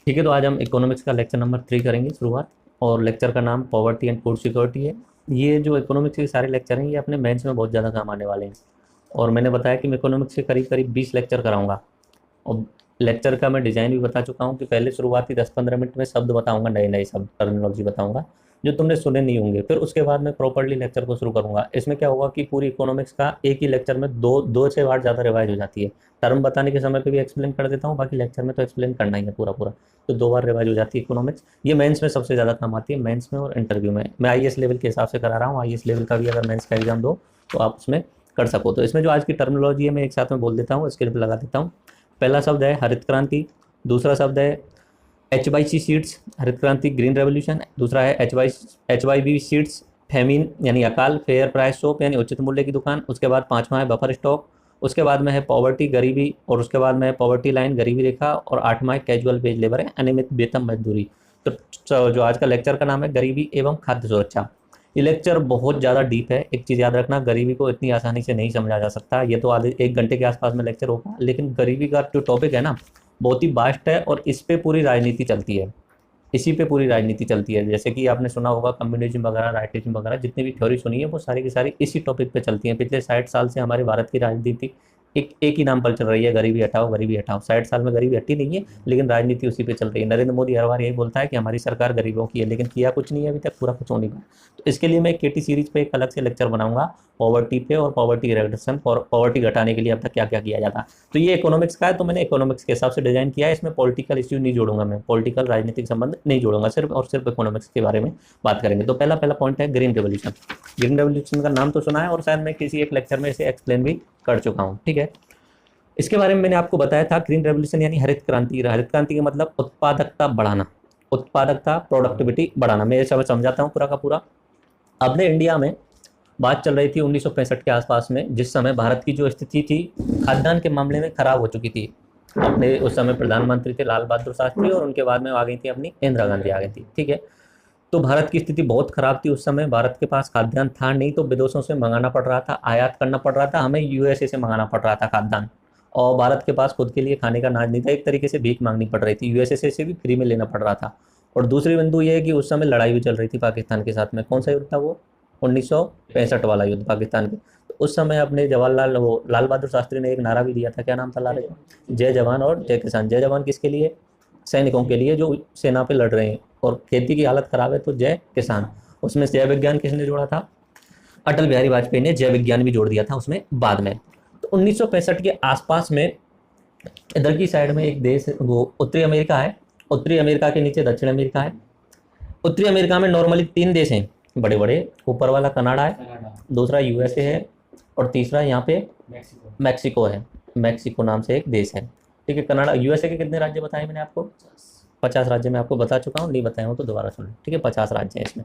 ठीक है, तो आज हम इकोनॉमिक्स का लेक्चर नंबर 3 करेंगे शुरुआत। और लेक्चर का नाम पॉवर्टी एंड फूड सिक्योरिटी है। ये जो इकोनॉमिक्स के सारे लेक्चर हैं ये अपने मेंस में बहुत ज़्यादा काम आने वाले हैं। और मैंने बताया कि मैं इकोनॉमिक्स के करीब करीब 20 लेक्चर कराऊंगा। और लेक्चर का मैं डिज़ाइन भी बता चुका हूँ कि पहले शुरुआती 10-15 मिनट में शब्द बताऊंगा, नए नए शब्द टर्मिनोलॉजी बताऊंगा जो तुमने सुने नहीं होंगे। फिर उसके बाद मैं प्रॉपर्ली लेक्चर को शुरू करूंगा। इसमें क्या होगा कि पूरी इकोनॉमिक्स का एक ही लेक्चर में दो से बार ज़्यादा रिवाइज हो जाती है। टर्म बताने के समय पे भी एक्सप्लेन कर देता हूँ, बाकी लेक्चर में तो एक्सप्लेन करना ही है पूरा पूरा। तो 2 बार रिवाइज हो जाती है इकोनॉमिक्स। ये मेंस में सबसे ज़्यादा काम आती है, मेंस में और इंटरव्यू में। मैं आईएएस लेवल के हिसाब से करा रहा हूँ। आईएएस लेवल का भी अगर मेंस का एग्जाम दो तो आप उसमें कर सको। तो इसमें जो आज की टर्मिनोलॉजी है मैं एक साथ में बोल देता हूँ, स्क्रिप्ट लगा देता हूँ। पहला शब्द है हरित क्रांति। दूसरा शब्द है HYC सीड्स, हरित क्रांति ग्रीन रेवोल्यूशन। दूसरा है HYV सीड्स, फेमिन यानी अकाल, फेयर प्राइस शॉप यानी उचित मूल्य की दुकान। उसके बाद 5वां है बफर स्टॉक। उसके बाद में है पॉवर्टी गरीबी, और उसके बाद में है पॉवर्टी लाइन गरीबी रेखा। और 8वां है कैजुअल वेज लेबर है, अनियमित वेतन मजदूरी। तो जो आज का लेक्चर का नाम है गरीबी एवं खाद्य सुरक्षा। ये लेक्चर बहुत ज़्यादा डीप है। एक चीज़ याद रखना, गरीबी को इतनी आसानी से नहीं समझा जा सकता। ये तो आधे 1 घंटे के आसपास में लेक्चर होगा, लेकिन गरीबी का जो टॉपिक है ना बहुत ही वास्ट है और इस पे पूरी राजनीति चलती है। इसी पे पूरी राजनीति चलती है। जैसे कि आपने सुना होगा कम्युनिज्म वगैरह, राइटिज्म वगैरह, जितनी भी थ्योरी सुनी है वो सारी की सारी इसी टॉपिक पे चलती है। पिछले 60 साल से हमारे भारत की राजनीति एक ही नाम पर चल रही है, गरीबी हटाओ गरीबी हटाओ। 60 साल में गरीबी हटी नहीं है, लेकिन राजनीति उसी पे चल रही है। नरेंद्र मोदी हर बार यही बोलता है कि हमारी सरकार गरीबों की है, लेकिन किया कुछ नहीं है अभी तक, पूरा कुछ होने का। तो इसके लिए मैं केटी सीरीज पे एक अलग से लेक्चर बनाऊंगा पॉवर्टी पे, और पॉवर्टी रिडक्शन, पॉवर्टी घटाने के लिए अब तक क्या क्या किया जाता है। तो ये इकोनॉमिक्स का है, तो मैंने इकोनॉमिक्स के हिसाब से डिजाइन किया है। इसमें पॉलिटिकल इश्यू नहीं जोड़ूंगा, मैं पॉलिटिकल राजनीतिक संबंध नहीं जोड़ूंगा, सिर्फ और सिर्फ इकोनॉमिक्स के बारे में बात करेंगे। तो पहला पॉइंट है ग्रीन रेवोल्यूशन। ग्रीन रेवोल्यूशन का नाम तो सुना है और शायद मैं किसी एक लेक्चर में इसे एक्सप्लेन भी कर चुका हूँ। ठीक है, इसके बारे में मैंने आपको बताया था। ग्रीन रेवोल्यूशन यानी हरित क्रांति। हरित क्रांति का मतलब उत्पादकता बढ़ाना, उत्पादकता, प्रोडक्टिविटी बढ़ाना। मैं ये सब समझाता हूँ पूरा का पूरा। अपने इंडिया में बात चल रही थी 1965 के आसपास में, जिस समय भारत की जो स्थिति थी खाद्यान्न के मामले में खराब हो चुकी थी। अपने उस समय प्रधानमंत्री थे लाल बहादुर शास्त्री, और उनके बाद में आ गई थी अपनी इंदिरा गांधी आ गई थी। ठीक है, तो भारत की स्थिति बहुत खराब थी उस समय। भारत के पास खाद्यान्न था नहीं, तो विदेशों से मंगाना पड़ रहा था, आयात करना पड़ रहा था, हमें यूएसए से मंगाना पड़ रहा था खाद्यान्न। और भारत के पास खुद के लिए खाने का अनाज नहीं था, एक तरीके से भीख मांगनी पड़ रही थी, यूएसए से भी फ्री में लेना पड़ रहा था। और दूसरी बिंदु ये है कि उस समय लड़ाई भी चल रही थी पाकिस्तान के साथ में। कौन सा युद्ध था वो? 1965 वाला युद्ध पाकिस्तान के। तो उस समय अपने जवाहरलाल वो लाल बहादुर शास्त्री ने एक नारा भी दिया था, क्या नाम था लाल? जय जवान और जय किसान। जय जवान किसके लिए? सैनिकों के लिए जो सेना पे लड़ रहे हैं। और खेती की हालत खराब है तो जय किसान। उसमें जय विज्ञान किसने जोड़ा था? अटल बिहारी वाजपेयी ने जय विज्ञान भी जोड़ दिया था उसमें बाद में। तो 1965 के आसपास में इधर की साइड में एक देश, वो उत्तरी अमेरिका है। उत्तरी अमेरिका के नीचे दक्षिण अमेरिका है। उत्तरी अमेरिका में नॉर्मली 3 देश हैं बड़े बड़े। ऊपर वाला कनाडा है, दूसरा यूएसए है, और तीसरा यहाँ पे मैक्सिको है। मैक्सिको नाम से एक देश है। ठीक है, कनाडा यूएसए के कितने राज्य बताए मैंने आपको? 50 राज्य मैं आपको बता चुका हूँ, नहीं बताया हूँ तो दोबारा सुन। ठीक है, 50 राज्य हैं इसमें।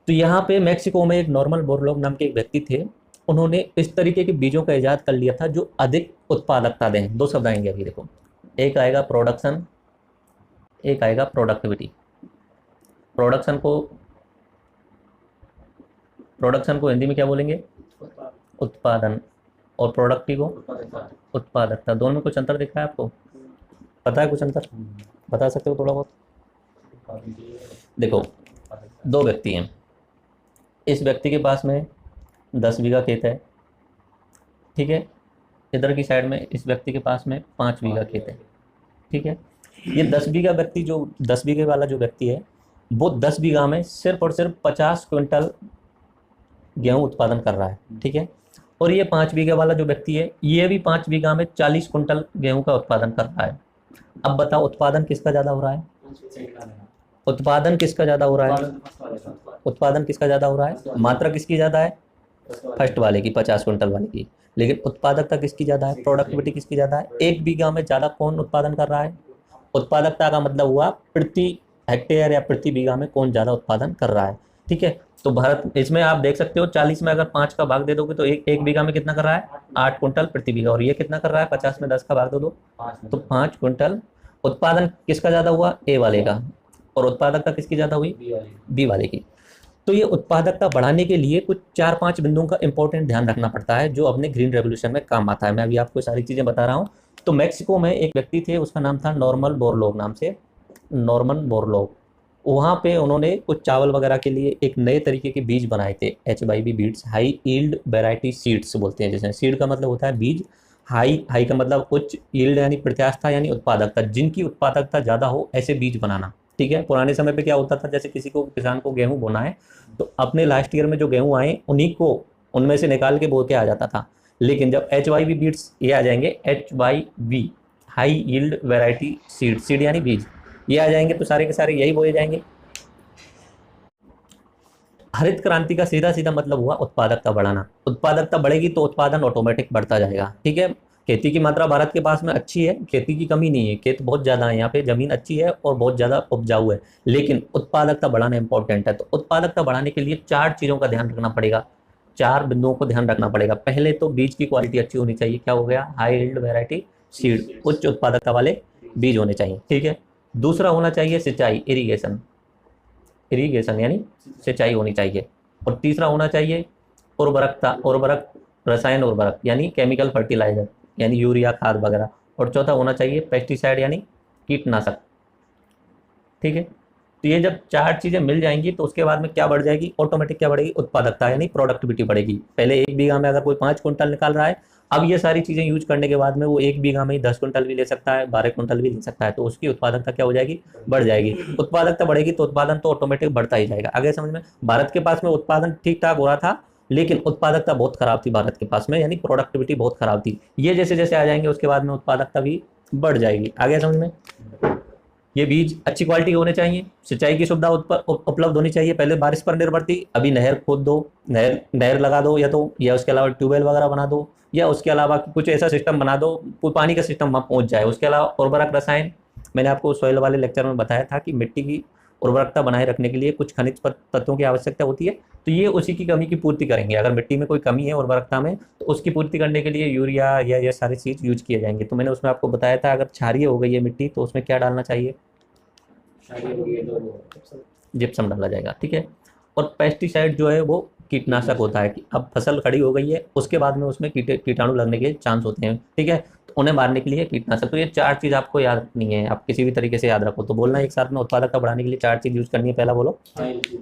तो यहाँ पे मैक्सिको में एक नॉर्मल बोरलॉग नाम के एक व्यक्ति थे। उन्होंने इस तरीके के बीजों का इजाद कर लिया था जो अधिक उत्पादकता दें। 2 शब्द आएंगे अभी देखो, एक आएगा प्रोडक्शन, एक आएगा प्रोडक्टिविटी। प्रोडक्शन को हिंदी में क्या बोलेंगे? उत्पादन। और प्रोडक्टिव को उत्पादकता। दोनों में कुछ अंतर दिख रहा है आपको? पता है कुछ अंतर? बता सकते हो थोड़ा बहुत? देखो, 2 व्यक्ति हैं। इस व्यक्ति के पास में 10 बीघा खेत है। ठीक है, इधर की साइड में इस व्यक्ति के पास में 5 बीघा खेत है। ठीक है, ये 10 बीघा व्यक्ति, जो 10 बीघे वाला जो व्यक्ति है, वो 10 बीघा में सिर्फ और सिर्फ 50 क्विंटल गेहूं उत्पादन कर रहा है। ठीक है, और ये 5 बीघे वाला जो व्यक्ति है, ये भी 5 बीघा में 40 क्विंटल गेहूं का उत्पादन कर रहा है। अब बताओ उत्पादन किसका ज़्यादा हो रहा है? उत्पादन किसका ज़्यादा हो रहा है? उत्पादन किसका ज़्यादा हो रहा है? मात्रा किसकी ज़्यादा है? फर्स्ट वाले की, 50 क्विंटल वाले की। लेकिन उत्पादकता किसकी ज़्यादा है? प्रोडक्टिविटी किसकी ज़्यादा है? 1 बीघा में ज़्यादा कौन उत्पादन कर रहा है? उत्पादकता का मतलब हुआ प्रति हेक्टेयर या प्रति बीघा में कौन ज़्यादा उत्पादन कर रहा है। ठीक है, तो भारत, इसमें आप देख सकते हो 40 में अगर 5 का भाग दे दोगे तो एक बीघा में कितना कर रहा है? 8 क्विंटल प्रति बीघा। और ये कितना कर रहा है? 50 में 10 का भाग दे दो तो 5 क्विंटल। उत्पादन किसका ज़्यादा हुआ? ए वाले का। और उत्पादकता किसकी ज़्यादा हुई? बी वाले की। तो ये उत्पादकता बढ़ाने के लिए कुछ 4-5 बिंदुओं का इंपॉर्टेंट ध्यान रखना पड़ता है, जो अपने ग्रीन रेवोल्यूशन में काम आता है। मैं अभी आपको सारी चीज़ें बता रहा हूँ। तो मैक्सिको में एक व्यक्ति थे, उसका नाम था नॉर्मन बोरलॉग नाम से। Norman Borlaug. वहाँ पे उन्होंने कुछ चावल वगैरह के लिए एक नए तरीके के बीज बनाए थे, HYV beads, high yield variety seeds बोलते हैं। जैसे सीड का मतलब होता है बीज, हाई हाई का मतलब उच्च, यील्ड यानी प्रत्यास्थता यानी उत्पादकता, जिनकी उत्पादकता ज़्यादा हो ऐसे बीज बनाना। ठीक है, पुराने समय पे क्या होता था, जैसे किसी को, किसान को गेहूं बोना है तो अपने लास्ट ईयर में जो गेहूं आए उन्हीं को, उनमें से निकाल के बो के आ जाता था। लेकिन जब HYV बीड्स ये आ जाएंगे, HYV high yield variety seed, seed यानी बीज, ये आ जाएंगे तो सारे के सारे यही बोए जाएंगे। हरित क्रांति का सीधा सीधा मतलब हुआ उत्पादकता बढ़ाना। उत्पादकता बढ़ेगी तो उत्पादन ऑटोमेटिक बढ़ता जाएगा। ठीक है, खेती की मात्रा भारत के पास में अच्छी है, खेती की कमी नहीं है, खेत बहुत ज़्यादा है यहाँ पे, जमीन अच्छी है और बहुत ज़्यादा उपजाऊ है, लेकिन उत्पादकता बढ़ाना इंपॉर्टेंट है। तो उत्पादकता बढ़ाने के लिए 4 चीज़ों का ध्यान रखना पड़ेगा, 4 बिंदुओं को ध्यान रखना पड़ेगा। पहले तो बीज की क्वालिटी अच्छी होनी चाहिए, क्या हो गया, हाई यील्ड वेराइटी सीड, उच्च उत्पादकता वाले बीज होने चाहिए। ठीक है, दूसरा होना चाहिए सिंचाई, इरीगेशन, इरीगेशन यानी सिंचाई होनी चाहिए। और तीसरा होना चाहिए उर्वरकता, उर्वरक, रसायन उर्वरक यानी केमिकल फर्टिलाइजर यानी यूरिया खाद वगैरह। और चौथा होना चाहिए पेस्टिसाइड यानी कीटनाशक। ठीक है, तो ये जब 4 चीज़ें मिल जाएंगी तो उसके बाद में क्या बढ़ जाएगी, ऑटोमेटिक क्या बढ़ेगी, उत्पादकता यानी प्रोडक्टिविटी बढ़ेगी। पहले 1 बीघा में अगर कोई 5 कुंटल निकाल रहा है, अब ये सारी चीज़ें यूज करने के बाद में वो 1 बीघा में ही 10 कुंटल भी ले सकता है, 12 कुंटल भी ले सकता है, तो उसकी उत्पादकता क्या हो जाएगी, बढ़ जाएगी। उत्पादकता बढ़ेगी तो उत्पादन तो ऑटोमेटिक बढ़ता ही जाएगा। आगे समझ में, भारत के पास में उत्पादन ठीक ठाक हो रहा था लेकिन उत्पादकता बहुत खराब थी भारत के पास में, यानी प्रोडक्टिविटी बहुत खराब थी। ये जैसे जैसे आ जाएंगे उसके बाद में उत्पादकता भी बढ़ जाएगी। आगे समझ में, ये बीज अच्छी क्वालिटी होने चाहिए, सिंचाई की सुविधा उपलब्ध होनी चाहिए। पहले बारिश पर निर्भर थी, अभी नहर खोद दो, नहर लगा दो, या उसके अलावा ट्यूबवेल वगैरह बना दो, या उसके अलावा कुछ ऐसा सिस्टम बना दो कोई पानी का सिस्टम वहाँ पहुँच जाए। उसके अलावा उर्वरक, रसायन, मैंने आपको सॉइल वाले लेक्चर में बताया था कि मिट्टी की उर्वरकता बनाए रखने के लिए कुछ खनिज तत्वों की आवश्यकता होती है, तो ये उसी की कमी की पूर्ति करेंगे। अगर मिट्टी में कोई कमी है उर्वरकता में तो उसकी पूर्ति करने के लिए यूरिया या ये सारी चीज़ यूज किए जाएंगे। तो मैंने उसमें आपको बताया था अगर क्षारीय हो गई है मिट्टी तो उसमें क्या डालना चाहिए, जिप्सम डाला जाएगा। ठीक है, और पेस्टिसाइड जो है वो कीटनाशक होता है कि अब फसल खड़ी हो गई है उसके बाद में उसमें कीटाणु लगने के चांस होते हैं। ठीक है, तो उन्हें मारने के लिए कीटनाशक। तो ये 4 चीज़ आपको याद रखनी है, आप किसी भी तरीके से याद रखो तो बोलना एक साथ में, उत्पादकता बढ़ाने के लिए 4 चीज़ यूज करनी है। पहला बोलो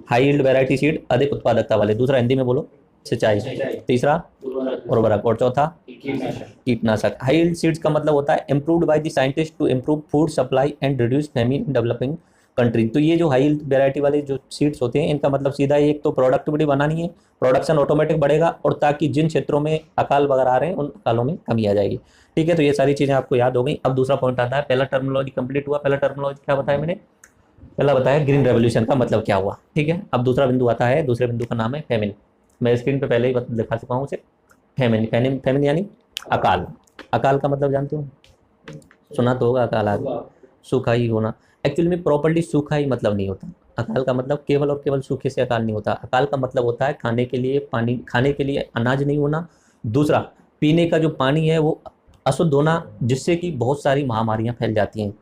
हाई यील्ड वेराइटी सीड, अधिक उत्पादकता वाले। दूसरा हिंदी में बोलो सिंचाई। तीसरा उर्वरक। और चौथा कीटनाशक। हाई यील्ड सीड्स का मतलब होता है improved by the scientist to improve food supply and reduce famine in developing country. तो ये जो हाई यील्ड वेराइटी वाले जो सीड्स होते हैं इनका मतलब सीधा एक तो प्रोडक्टिविटी बनानी है, प्रोडक्शन ऑटोमेटिक बढ़ेगा, और ताकि जिन क्षेत्रों में अकाल वगैरह आ रहे हैं उन अकालों में कमी आ जाएगी। ठीक है, तो ये सारी चीज़ें आपको याद हो गई। अब दूसरा पॉइंट आता है, पहला टर्मिनोलॉजी कंप्लीट हुआ। पहला टर्मिनोलॉजी क्या बताया मैंने, पहला बताया ग्रीन रेवोल्यूशन का मतलब क्या हुआ। ठीक है, अब दूसरा बिंदु आता है, दूसरे बिंदु का नाम है फेमिन। मैं स्क्रीन पे पहले ही दिखा चुका हूँ उसे। फेमिन, फेमिन, फेमिन यानी अकाल। अकाल का मतलब जानते हो, सुना तो होगा, अकाल आ सूखा ही होना। एक्चुअली में प्रॉपर्ली सूखा ही मतलब नहीं होता। अकाल का मतलब केवल और केवल सूखे से अकाल नहीं होता। अकाल का मतलब होता है खाने के लिए पानी, खाने के लिए अनाज नहीं होना। दूसरा, पीने का जो पानी है वो अशुद्ध होना, जिससे कि बहुत सारी महामारियां फैल जाती हैं।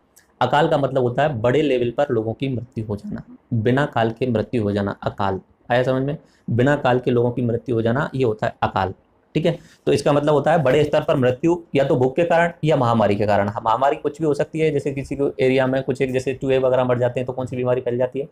अकाल का मतलब होता है बड़े लेवल पर लोगों की मृत्यु हो जाना, बिना काल के मृत्यु हो जाना, अकाल। आया समझ में, बिना काल के लोगों की मृत्यु हो जाना ये होता है अकाल। ठीक है, तो इसका मतलब होता है बड़े स्तर पर मृत्यु या तो भूख के कारण या महामारी के कारण। महामारी कुछ भी हो सकती है, जैसे किसी को एरिया में कुछ एक जैसे चूहे वगैरह मर जाते हैं तो कौन सी बीमारी फैल जाती है,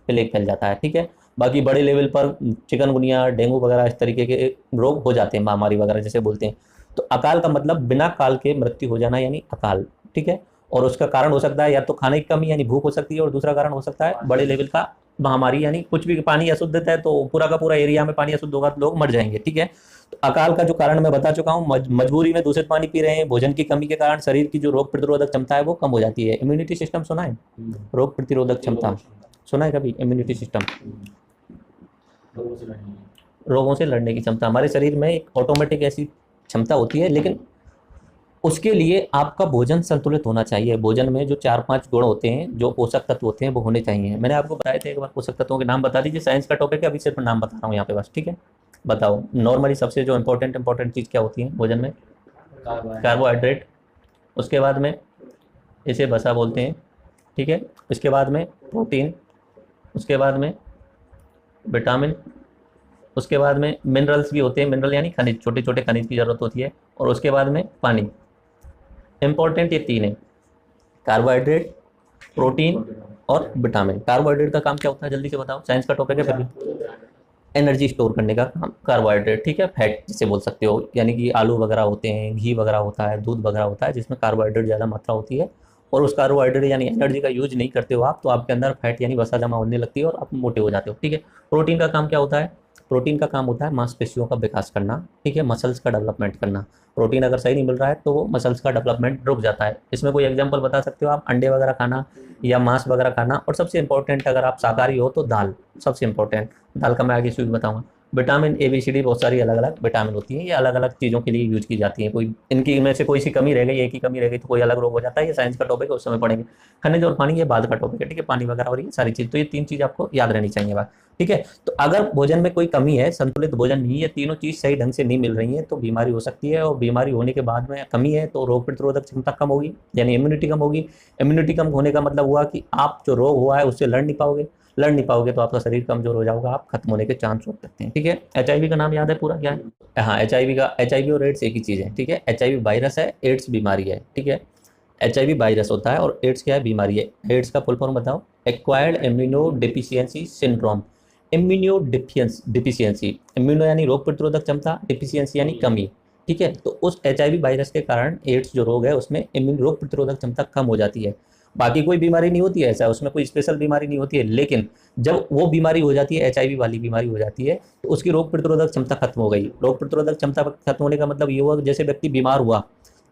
प्लेग फैल जाता है। ठीक है, बाकी बड़े लेवल पर चिकनगुनिया, डेंगू वगैरह इस तरीके के रोग हो जाते हैं, महामारी वगैरह जैसे बोलते हैं। तो अकाल का मतलब बिना काल के मृत्यु हो जाना यानी अकाल। ठीक है, और उसका कारण हो सकता है या तो खाने की कमी यानी भूख हो सकती है, और दूसरा कारण हो सकता है बड़े लेवल का महामारी, यानी कुछ भी पानी अशुद्ध है तो पूरा का पूरा एरिया में पानी अशुद्ध होगा तो लोग मर जाएंगे। ठीक है, तो अकाल का जो कारण मैं बता चुका हूँ, मजबूरी में दूषित पानी पी रहे हैं, भोजन की कमी के कारण शरीर की जो रोग प्रतिरोधक क्षमता है वो कम हो जाती है। इम्यूनिटी सिस्टम सुना है, रोग प्रतिरोधक क्षमता सुना है कभी, इम्यूनिटी सिस्टम, रोगों से लड़ने की क्षमता। हमारे शरीर में एक ऑटोमेटिक ऐसी क्षमता होती है, लेकिन उसके लिए आपका भोजन संतुलित होना चाहिए। भोजन में जो 4-5 गुण होते हैं, जो पोषक तत्व होते हैं वो होने चाहिए। मैंने आपको बताए थे एक बार, पोषक तत्वों के नाम बता दीजिए। साइंस का टॉपिक है, अभी सिर्फ नाम बता रहा हूँ यहाँ पे बस। ठीक है, बताओ नॉर्मली सबसे जो इंपॉर्टेंट चीज़ क्या होती है भोजन में, कार्बोहाइड्रेट, उसके बाद में इसे वसा बोलते हैं। ठीक है, इसके बाद में प्रोटीन, उसके बाद में विटामिन, उसके बाद में मिनरल्स भी होते हैं। मिनरल यानी खनिज, छोटे छोटे खनिज की जरूरत होती है, और उसके बाद में पानी। इंपॉर्टेंट ये 3 है, कार्बोहाइड्रेट, प्रोटीन और विटामिन। कार्बोहाइड्रेट का काम क्या होता है जल्दी से बताओ, साइंस का टॉपिक है फिर भी। एनर्जी स्टोर करने का काम कार्बोहाइड्रेट, ठीक है, फैट जिसे बोल सकते हो, यानी कि आलू वगैरह होते हैं, घी वगैरह होता है, दूध वगैरह होता है, जिसमें कार्बोहाइड्रेट ज़्यादा मात्रा होती है। और उस कार्बोहाइड्रेट यानी एनर्जी का यूज नहीं करते हो आप, तो आपके अंदर फैट यानी वसा जमा होने लगती है और आप मोटे हो जाते हो, ठीक है। प्रोटीन का काम क्या होता है, प्रोटीन का काम होता है मांसपेशियों का विकास करना, ठीक है, मसल्स का डेवलपमेंट करना। प्रोटीन अगर सही नहीं मिल रहा है तो वो मसल्स का डेवलपमेंट रुक जाता है। इसमें कोई एग्जांपल बता सकते हो आप, अंडे वगैरह खाना या मांस वगैरह खाना। और सबसे इंपॉर्टेंट अगर आप शाकाहारी हो तो दाल, सबसे इंपॉर्टेंट दाल का मैं आगे स्वीट बताऊंगा। Vitamin A B C D बहुत सारी अलग अलग विटामिन होती हैं, ये अलग अलग चीज़ों के लिए यूज की जाती हैं। कोई इनकी में से कोई सी कमी रह गई, एक ही कमी रह गई तो कोई अलग रोग हो जाता है। ये साइंस का टॉपिक है, उस समय पढ़ेंगे। खनिज और पानी ये बाद का टॉपिक है, ठीक है, पानी वगैरह और ये सारी चीज़, तो ये तीन चीज़ आपको याद रहनी चाहिए बात, ठीक है। तो अगर भोजन में कोई कमी है, संतुलित भोजन नहीं है, तीनों चीज़ सही ढंग से नहीं मिल रही है, तो बीमारी हो सकती है। और बीमारी होने के बाद में कमी है तो रोग प्रतिरोधक क्षमता कम होगी, यानी इम्यूनिटी कम होगी। इम्यूनिटी कम होने का मतलब हुआ कि आप जो रोग हुआ है उससे लड़ नहीं पाओगे तो आपका शरीर कमजोर हो जाएगा, आप खत्म होने के चांस हो सकते हैं, ठीक है। एचआईवी का नाम याद है पूरा क्या है? हाँ, एचआईवी और एड्स एक ही चीज़ है, ठीक है। एचआईवी वायरस है, एड्स बीमारी है, ठीक है। एचआईवी वायरस होता है और एड्स क्या है, बीमारी है। एड्स का फुल फॉर्म बताओ, acquired immuno deficiency syndrome. Immuno deficiency, immuno यानी रोग प्रतिरोधक क्षमता, डिफिशियंसी यानी कमी, ठीक है। तो उस एचआईवी वायरस के कारण एड्स जो रोग है उसमें इम्यून रोग प्रतिरोधक क्षमता कम हो जाती है। बाकी कोई बीमारी नहीं होती है, ऐसा उसमें कोई स्पेशल बीमारी नहीं होती है, लेकिन जब वो बीमारी हो जाती है, एचआईवी वाली बीमारी हो जाती है, तो उसकी रोग प्रतिरोधक क्षमता खत्म हो गई। रोग प्रतिरोधक क्षमता खत्म होने का मतलब ये हुआ कि जैसे व्यक्ति बीमार हुआ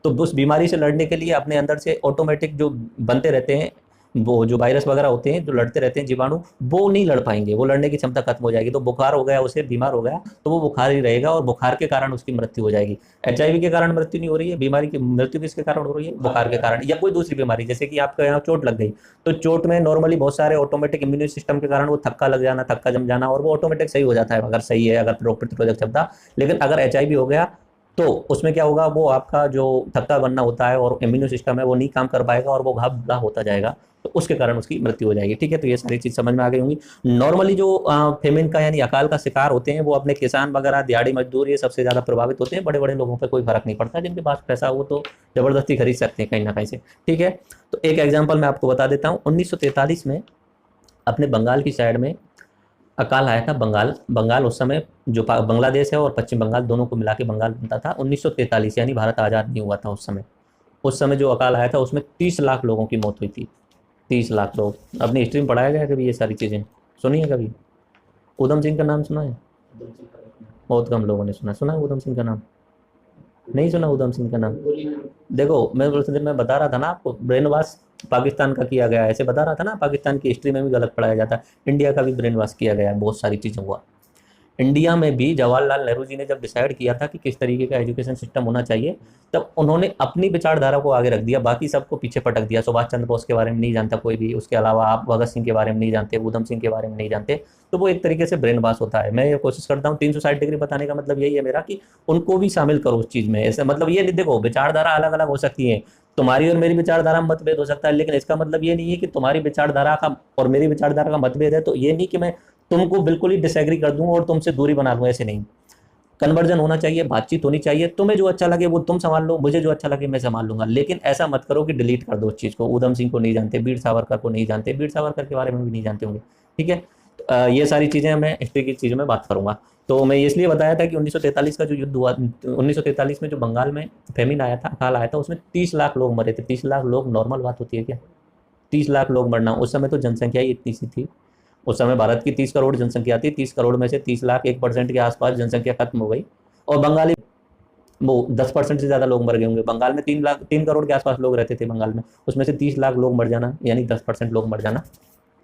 तो उस बीमारी से लड़ने के लिए अपने अंदर से ऑटोमेटिक जो बनते रहते हैं, वो जो वायरस वगैरह होते हैं जो लड़ते रहते हैं, जीवाणु, वो नहीं लड़ पाएंगे, वो लड़ने की क्षमता खत्म हो जाएगी। तो बुखार हो गया, उसे बीमार हो गया तो वो बुखार ही रहेगा और बुखार के कारण उसकी मृत्यु हो जाएगी। एचआईवी के कारण मृत्यु नहीं हो रही है, बीमारी की मृत्यु किसके कारण हो रही है? बुखार के कारण, या कोई दूसरी बीमारी, जैसे कि आपका यहाँ चोट लग गई तो चोट में नॉर्मली बहुत सारे ऑटोमेटिक इम्यून सिस्टम के कारण वो थक्का लग जाना, थक्का जम जाना, और वो ऑटोमेटिक सही हो जाता है अगर सही है, अगर रोग प्रतिरोधक क्षमता। लेकिन अगर एचआईवी हो गया तो उसमें क्या होगा, वो आपका जो थक्का बनना होता है और इम्यून सिस्टम है वो नहीं काम कर पाएगा और वो घाव बुरा होता जाएगा, तो उसके कारण उसकी मृत्यु हो जाएगी, ठीक है। तो ये सारी चीज़ समझ में आ गई होंगी। नॉर्मली जो फेमिन का यानी अकाल का शिकार होते हैं वो अपने किसान वगैरह, दिहाड़ी मजदूर, ये सबसे ज़्यादा प्रभावित होते हैं। बड़े बड़े लोगों पर कोई फर्क नहीं पड़ता, जिनके पास पैसा हो तो ज़बरदस्ती खरीद सकते हैं कहीं ना कहीं से, ठीक है। तो एक एग्जाम्पल मैं आपको बता देता हूँ। 1943 में अपने बंगाल की साइड में अकाल आया था। बंगाल उस समय जो बांग्लादेश है और पश्चिम बंगाल दोनों को मिला के बंगाल बनता था। 1943 यानी भारत आज़ाद नहीं हुआ था उस समय जो अकाल आया था उसमें 30 लाख लोगों की मौत हुई थी। 30 लाख लोग। अपनी हिस्ट्री में पढ़ाया गया है कभी ये सारी चीज़ें? सुनी है कभी? उधम सिंह का नाम सुना है? बहुत कम लोगों ने सुना है उधम सिंह का नाम? नहीं सुना उधम सिंह का नाम? देखो, मैं बता रहा था ना आपको, ब्रेन वॉश पाकिस्तान का किया गया है, ऐसे बता रहा था ना, पाकिस्तान की हिस्ट्री में भी गलत पढ़ाया जाता है। इंडिया का भी ब्रेन वॉश किया गया है, बहुत सारी चीज़ें हुआ। इंडिया में भी जवाहरलाल नेहरू जी ने जब डिसाइड किया था कि किस तरीके का एजुकेशन सिस्टम होना चाहिए, तब उन्होंने अपनी विचारधारा को आगे रख दिया, बाकी सबको पीछे पटक दिया। सुभाष चंद्र बोस के बारे में नहीं जानता कोई भी, उसके अलावा आप भगत सिंह के बारे में नहीं जानते, उधम सिंह के बारे में नहीं जानते, तो वो एक तरीके से ब्रेन वॉश होता है। मैं ये कोशिश करता हूँ 360 डिग्री बताने का मतलब यही है मेरा कि उनको भी शामिल करो उस चीज़ में। ऐसे मतलब ये नहीं, देखो विचारधारा अलग अलग हो सकती है, तुम्हारी और मेरी विचारधारा में मतभेद हो सकता है, लेकिन इसका मतलब ये नहीं है कि तुम्हारी विचारधारा का और मेरी विचारधारा का मतभेद है तो ये नहीं कि मैं तुमको बिल्कुल ही डिसएग्री कर दूं और तुमसे दूरी बना लूं, ऐसे नहीं। कन्वर्जन होना चाहिए, बातचीत होनी चाहिए, तुम्हें जो अच्छा लगे वो तुम संभाल लो, मुझे जो अच्छा लगे मैं संभाल लूंगा, लेकिन ऐसा मत करो कि डिलीट कर दो उस चीज़ को। उधम सिंह को नहीं जानते, वीर सावरकर को नहीं जानते, वीर सावरकर के बारे में भी नहीं जानते होंगे, ठीक है। ये सारी चीज़ें मैं हिस्ट्री की चीज़ों में बात करूंगा। तो मैं इसलिए बताया था कि 1943 का जो युद्ध हुआ, 1943 में जो बंगाल में फेमिन आया था, अकाल आया था, उसमें 30 लाख लोग मरे थे। 30 लाख लोग नॉर्मल बात होती है क्या? 30 लाख लोग मरना, उस समय तो जनसंख्या ही इतनी सी थी। उस समय भारत की 30 करोड़ जनसंख्या थी, 30 करोड़ में से 30 लाख, 1% के आसपास जनसंख्या खत्म हो गई। और बंगाली वो 10% से ज़्यादा लोग मर गए होंगे। बंगाल में 3 करोड़ के आसपास लोग रहते थे बंगाल में, उसमें से 30 लाख लोग मर जाना यानी 10% लोग मर जाना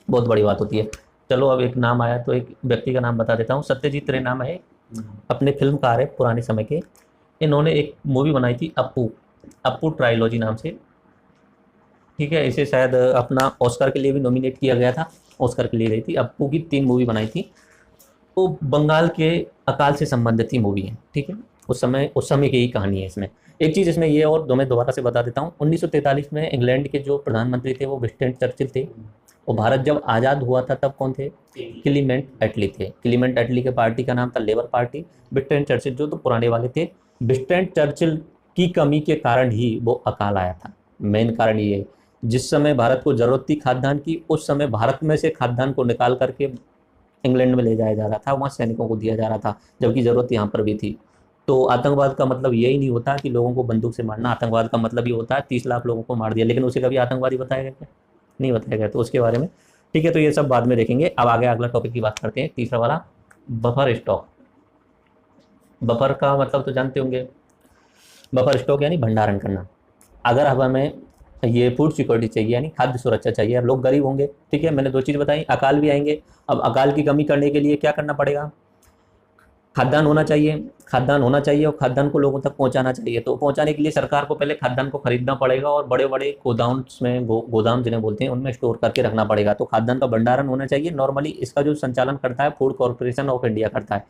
बहुत बड़ी बात होती है। चलो अब एक नाम आया तो एक व्यक्ति का नाम बता देता हूँ। सत्यजीत रे नाम है, अपने फिल्मकार है पुराने समय के। इन्होंने एक मूवी बनाई थी अप्पू ट्रायोलॉजी नाम से, ठीक है। इसे शायद अपना ऑस्कर के लिए भी नॉमिनेट किया गया था, ऑस्कर के लिए गई थी। अप्पू की 3 मूवी बनाई थी, तो बंगाल के अकाल से संबंधित ही मूवी है, ठीक है। उस समय की ही कहानी है इसमें। एक चीज़ इसमें ये और मैं दोबारा से बता देता हूँ। 1943 में इंग्लैंड के जो प्रधानमंत्री थे वो विंस्टन चर्चिल थे, और भारत जब आज़ाद हुआ था तब कौन थे? क्लीमेंट एटली थे। क्लीमेंट एटली के पार्टी का नाम था लेबर पार्टी। विंस्टन चर्चिल जो तो पुराने वाले थे। विंस्टन चर्चिल की कमी के कारण ही वो अकाल आया था, मेन कारण ये। जिस समय भारत को जरूरत थी खाद्यान्न की, उस समय भारत में से खाद्यान्न को निकाल करके इंग्लैंड में ले जाया जा रहा था, वहाँ सैनिकों को दिया जा रहा था, जबकि जरूरत यहाँ पर भी थी। तो आतंकवाद का मतलब यही नहीं होता कि लोगों को बंदूक से मारना। आतंकवाद का मतलब ये होता है 30 लाख लोगों को मार दिया, लेकिन उसे कभी आतंकवादी बताया गया क्या? नहीं बताया गया। तो उसके बारे में ठीक है, तो ये सब बाद में देखेंगे। अब आगे अगला टॉपिक की बात करते हैं, तीसरा वाला, बफर स्टॉक। बफर का मतलब तो जानते होंगे, बफर स्टॉक यानी भंडारण करना। अगर अब हमें ये फूड सिक्योरिटी चाहिए यानी खाद्य सुरक्षा चाहिए, अब लोग गरीब होंगे, ठीक है, मैंने दो चीज़ बताई, अकाल भी आएंगे। अब अकाल की कमी करने के लिए क्या करना पड़ेगा? खाद्यान्न होना चाहिए, खाद्यान्न होना चाहिए और खाद्यान्न को लोगों तक पहुंचाना चाहिए। तो पहुंचाने के लिए सरकार को पहले खाद्यान्न को खरीदना पड़ेगा और बड़े बड़े गोदाम्स में, गोदाम जिन्हें बोलते हैं, उनमें स्टोर करके रखना पड़ेगा। तो खाद्यान्न का भंडारण होना चाहिए। नॉर्मली इसका जो संचालन करता है फूड कॉर्पोरेशन ऑफ इंडिया करता है,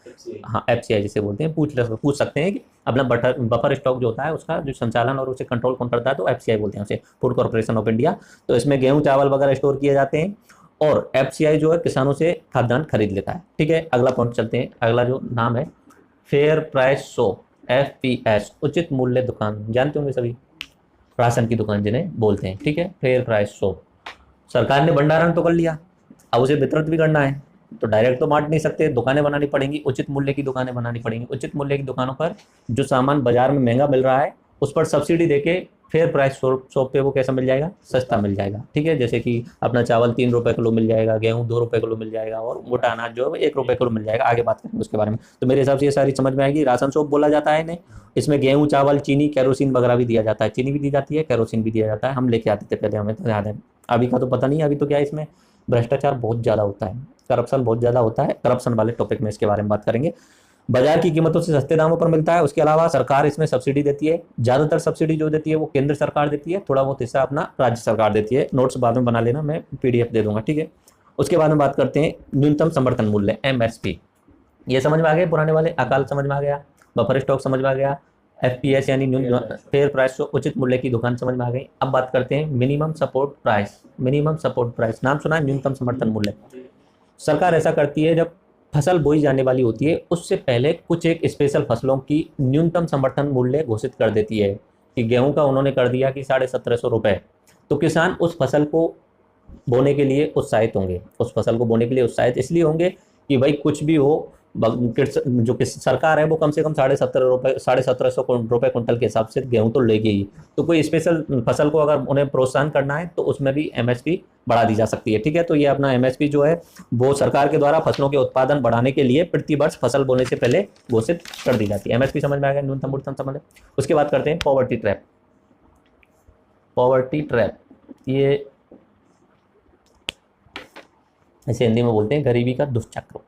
हाँ FCI जिसे बोलते हैं। पूछ सकते हैं कि अपना बफर स्टॉक जो होता है उसका जो संचालन और उसे कंट्रोल कौन करता है, तो FCI बोलते हैं उसे, फूड कॉर्पोरेशन ऑफ इंडिया। तो इसमें गेहूँ चावल वगैरह स्टोर किए जाते हैं और FCI जो है किसानों से खाद्यान्न खरीद लेता है, ठीक है। अगला पॉइंट चलते हैं, अगला जो नाम है फेयर प्राइस शॉप, FPS, उचित मूल्य दुकान, जानते होंगे सभी, राशन की दुकान जिन्हें बोलते हैं, ठीक है, फेयर प्राइस शॉप। सरकार ने भंडारण तो कर लिया, अब उसे वितरित भी करना है, तो डायरेक्ट तो बांट नहीं सकते, दुकानें बनानी पड़ेंगी, उचित मूल्य की दुकानें बनानी पड़ेंगी। उचित मूल्य की दुकानों पर जो सामान बाजार में महंगा मिल रहा है उस पर सब्सिडी देके फेयर प्राइस शॉप पे वो कैसा मिल जाएगा? सस्ता मिल जाएगा, ठीक है। जैसे कि अपना चावल 3 रुपये किलो मिल जाएगा, गेहूँ 2 रुपये किलो मिल जाएगा और मोटा अनाज जो है 1 रुपये किलो मिल जाएगा। आगे बात करेंगे उसके बारे में। तो मेरे हिसाब से ये सारी समझ में आएगी। राशन शॉप बोला जाता है इन्हें, इसमें गेहूँ चावल चीनी केरोसिन वगैरह भी दिया जाता है, चीनी भी दी जाती है, केरोसिन भी दिया जाता है। हम लेके आते थे पहले, हमें तो याद है, अभी का तो पता नहीं। अभी तो क्या है, इसमें भ्रष्टाचार बहुत ज़्यादा होता है, करप्शन बहुत ज़्यादा होता है। करप्शन वाले टॉपिक में इसके बारे में बात करेंगे। बाजार की कीमतों से सस्ते दामों पर मिलता है। उसके अलावा सरकार इसमें सब्सिडी देती है, ज़्यादातर सब्सिडी जो देती है वो केंद्र सरकार देती है, थोड़ा बहुत हिस्सा अपना राज्य सरकार देती है। नोट्स बाद में बना लेना, मैं PDF दे दूंगा, ठीक है। उसके बाद में बात करते हैं न्यूनतम समर्थन मूल्य, MSP। ये समझ में आ गए पुराने वाले, अकाल समझ में आ गया, बफर स्टॉक समझ में आ गया, FPS यानी फेयर प्राइस, उचित मूल्य की दुकान समझ में आ गई। अब बात करते हैं minimum support price. Minimum support price नाम सुना है, न्यूनतम समर्थन मूल्य। सरकार ऐसा करती है जब फसल बोई जाने वाली होती है उससे पहले कुछ एक स्पेशल फसलों की न्यूनतम समर्थन मूल्य घोषित कर देती है। कि गेहूं का उन्होंने कर दिया कि 1750 रुपये, तो किसान उस फसल को बोने के लिए उत्साहित होंगे। उस फसल को बोने के लिए उत्साहित इसलिए होंगे कि भाई कुछ भी हो, जो सरकार है वो कम से कम 1750 रुपये कुंटल के हिसाब से गेहूं तो लेगी ही। तो कोई स्पेशल फसल को अगर उन्हें प्रोत्साहन करना है तो उसमें भी MSP बढ़ा दी जा सकती है, ठीक है। तो ये अपना MSP जो है वो सरकार के द्वारा फसलों के उत्पादन बढ़ाने के लिए प्रति वर्ष फसल बोने से पहले घोषित कर दी जाती है। MSP समझ में आ गया, न्यूनतम समर्थन समझ। उसके बाद करते हैं पॉवर्टी ट्रैप। पॉवर्टी ट्रैप ये ऐसे हिंदी में बोलते हैं गरीबी का दुष्चक्र।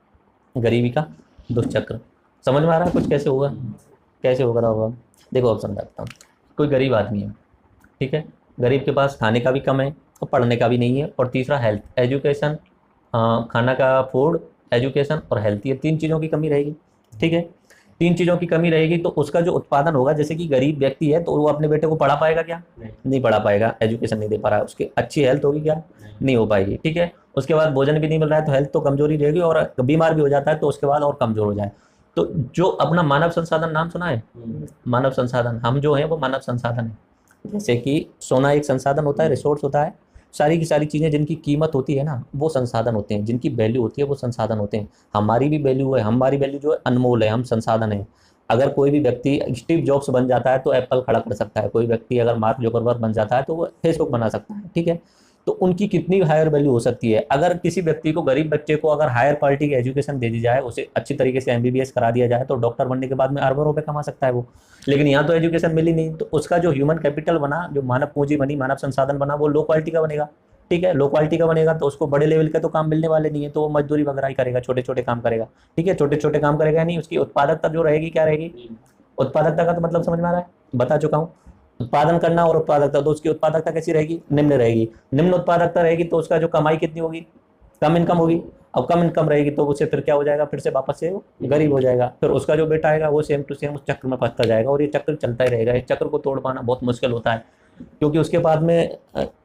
गरीबी का दुष्चक्र समझ में आ रहा है कुछ? कैसे होगा, कैसे हो रहा होगा? देखो अब समझाता हूँ। कोई गरीब आदमी है, ठीक है, गरीब के पास खाने का भी कम है और पढ़ने का भी नहीं है, और तीसरा हेल्थ, एजुकेशन, खाना का, फूड, एजुकेशन और हेल्थ, ये 3 चीज़ों की कमी रहेगी, ठीक है। 3 चीज़ों की कमी रहेगी तो उसका जो उत्पादन होगा, जैसे कि गरीब व्यक्ति है तो वो अपने बेटे को पढ़ा पाएगा क्या? नहीं पढ़ा पाएगा, एजुकेशन नहीं दे पा रहा है, उसकी अच्छी हेल्थ होगी क्या? नहीं हो पाएगी, ठीक है। उसके बाद भोजन भी नहीं मिल रहा है तो हेल्थ तो कमजोरी रहेगी, और बीमार भी हो जाता है तो उसके बाद और कमजोर हो जाए। तो जो अपना मानव संसाधन, नाम सुना है? मानव संसाधन, हम जो हैं वो मानव संसाधन है। जैसे कि सोना एक संसाधन होता है, रिसोर्स होता है। सारी की सारी चीज़ें जिनकी कीमत होती है ना, वो संसाधन होते हैं, जिनकी वैल्यू होती है वो संसाधन होते हैं। हमारी भी वैल्यू है, हमारी वैल्यू जो है अनमोल है, हम संसाधन है। अगर कोई भी व्यक्ति स्टीव जॉब्स बन जाता है तो एप्पल खड़ा कर सकता है, कोई व्यक्ति अगर मार्क जुकरबर्ग बन जाता है तो वो फेसबुक बना सकता है, ठीक है। तो उनकी कितनी हायर वैल्यू हो सकती है। अगर किसी व्यक्ति को, गरीब बच्चे को अगर हायर क्वालिटी की एजुकेशन दे दी जाए, उसे अच्छी तरीके से MBBS करा दिया जाए तो डॉक्टर बनने के बाद में अरबों रुपए कमा सकता है वो। लेकिन यहाँ तो एजुकेशन मिली नहीं, तो उसका जो ह्यूमन कैपिटल बना, जो मानव पूंजी बनी, मानव संसाधन बना, वो लो क्वालिटी का बनेगा, ठीक है। लो क्वालिटी का बनेगा तो उसको बड़े लेवल के तो काम मिलने वाले नहीं है, तो वो मजदूरी वगैरह ही करेगा, छोटे छोटे काम करेगा, ठीक है। छोटे छोटे काम करेगा, नहीं, उसकी उत्पादकता जो रहेगी क्या रहेगी? उत्पादकता का तो मतलब समझ में आ रहा है, बता चुका हूँ। उत्पादन करना और उत्पादकता, तो उसकी उत्पादकता कैसी रहेगी? निम्न रहेगी। निम्न उत्पादकता रहेगी तो उसका जो कमाई कितनी होगी? कम इनकम होगी। अब कम इनकम रहेगी तो उसे फिर क्या हो जाएगा? फिर से वापस से वो गरीब हो जाएगा। फिर उसका जो बेटा आएगा वो सेम टू सेम उस चक्र में फंसता जाएगा, और ये चक्र चलता ही रहेगा। इस चक्र को तोड़ पाना बहुत मुश्किल होता है, क्योंकि उसके बाद में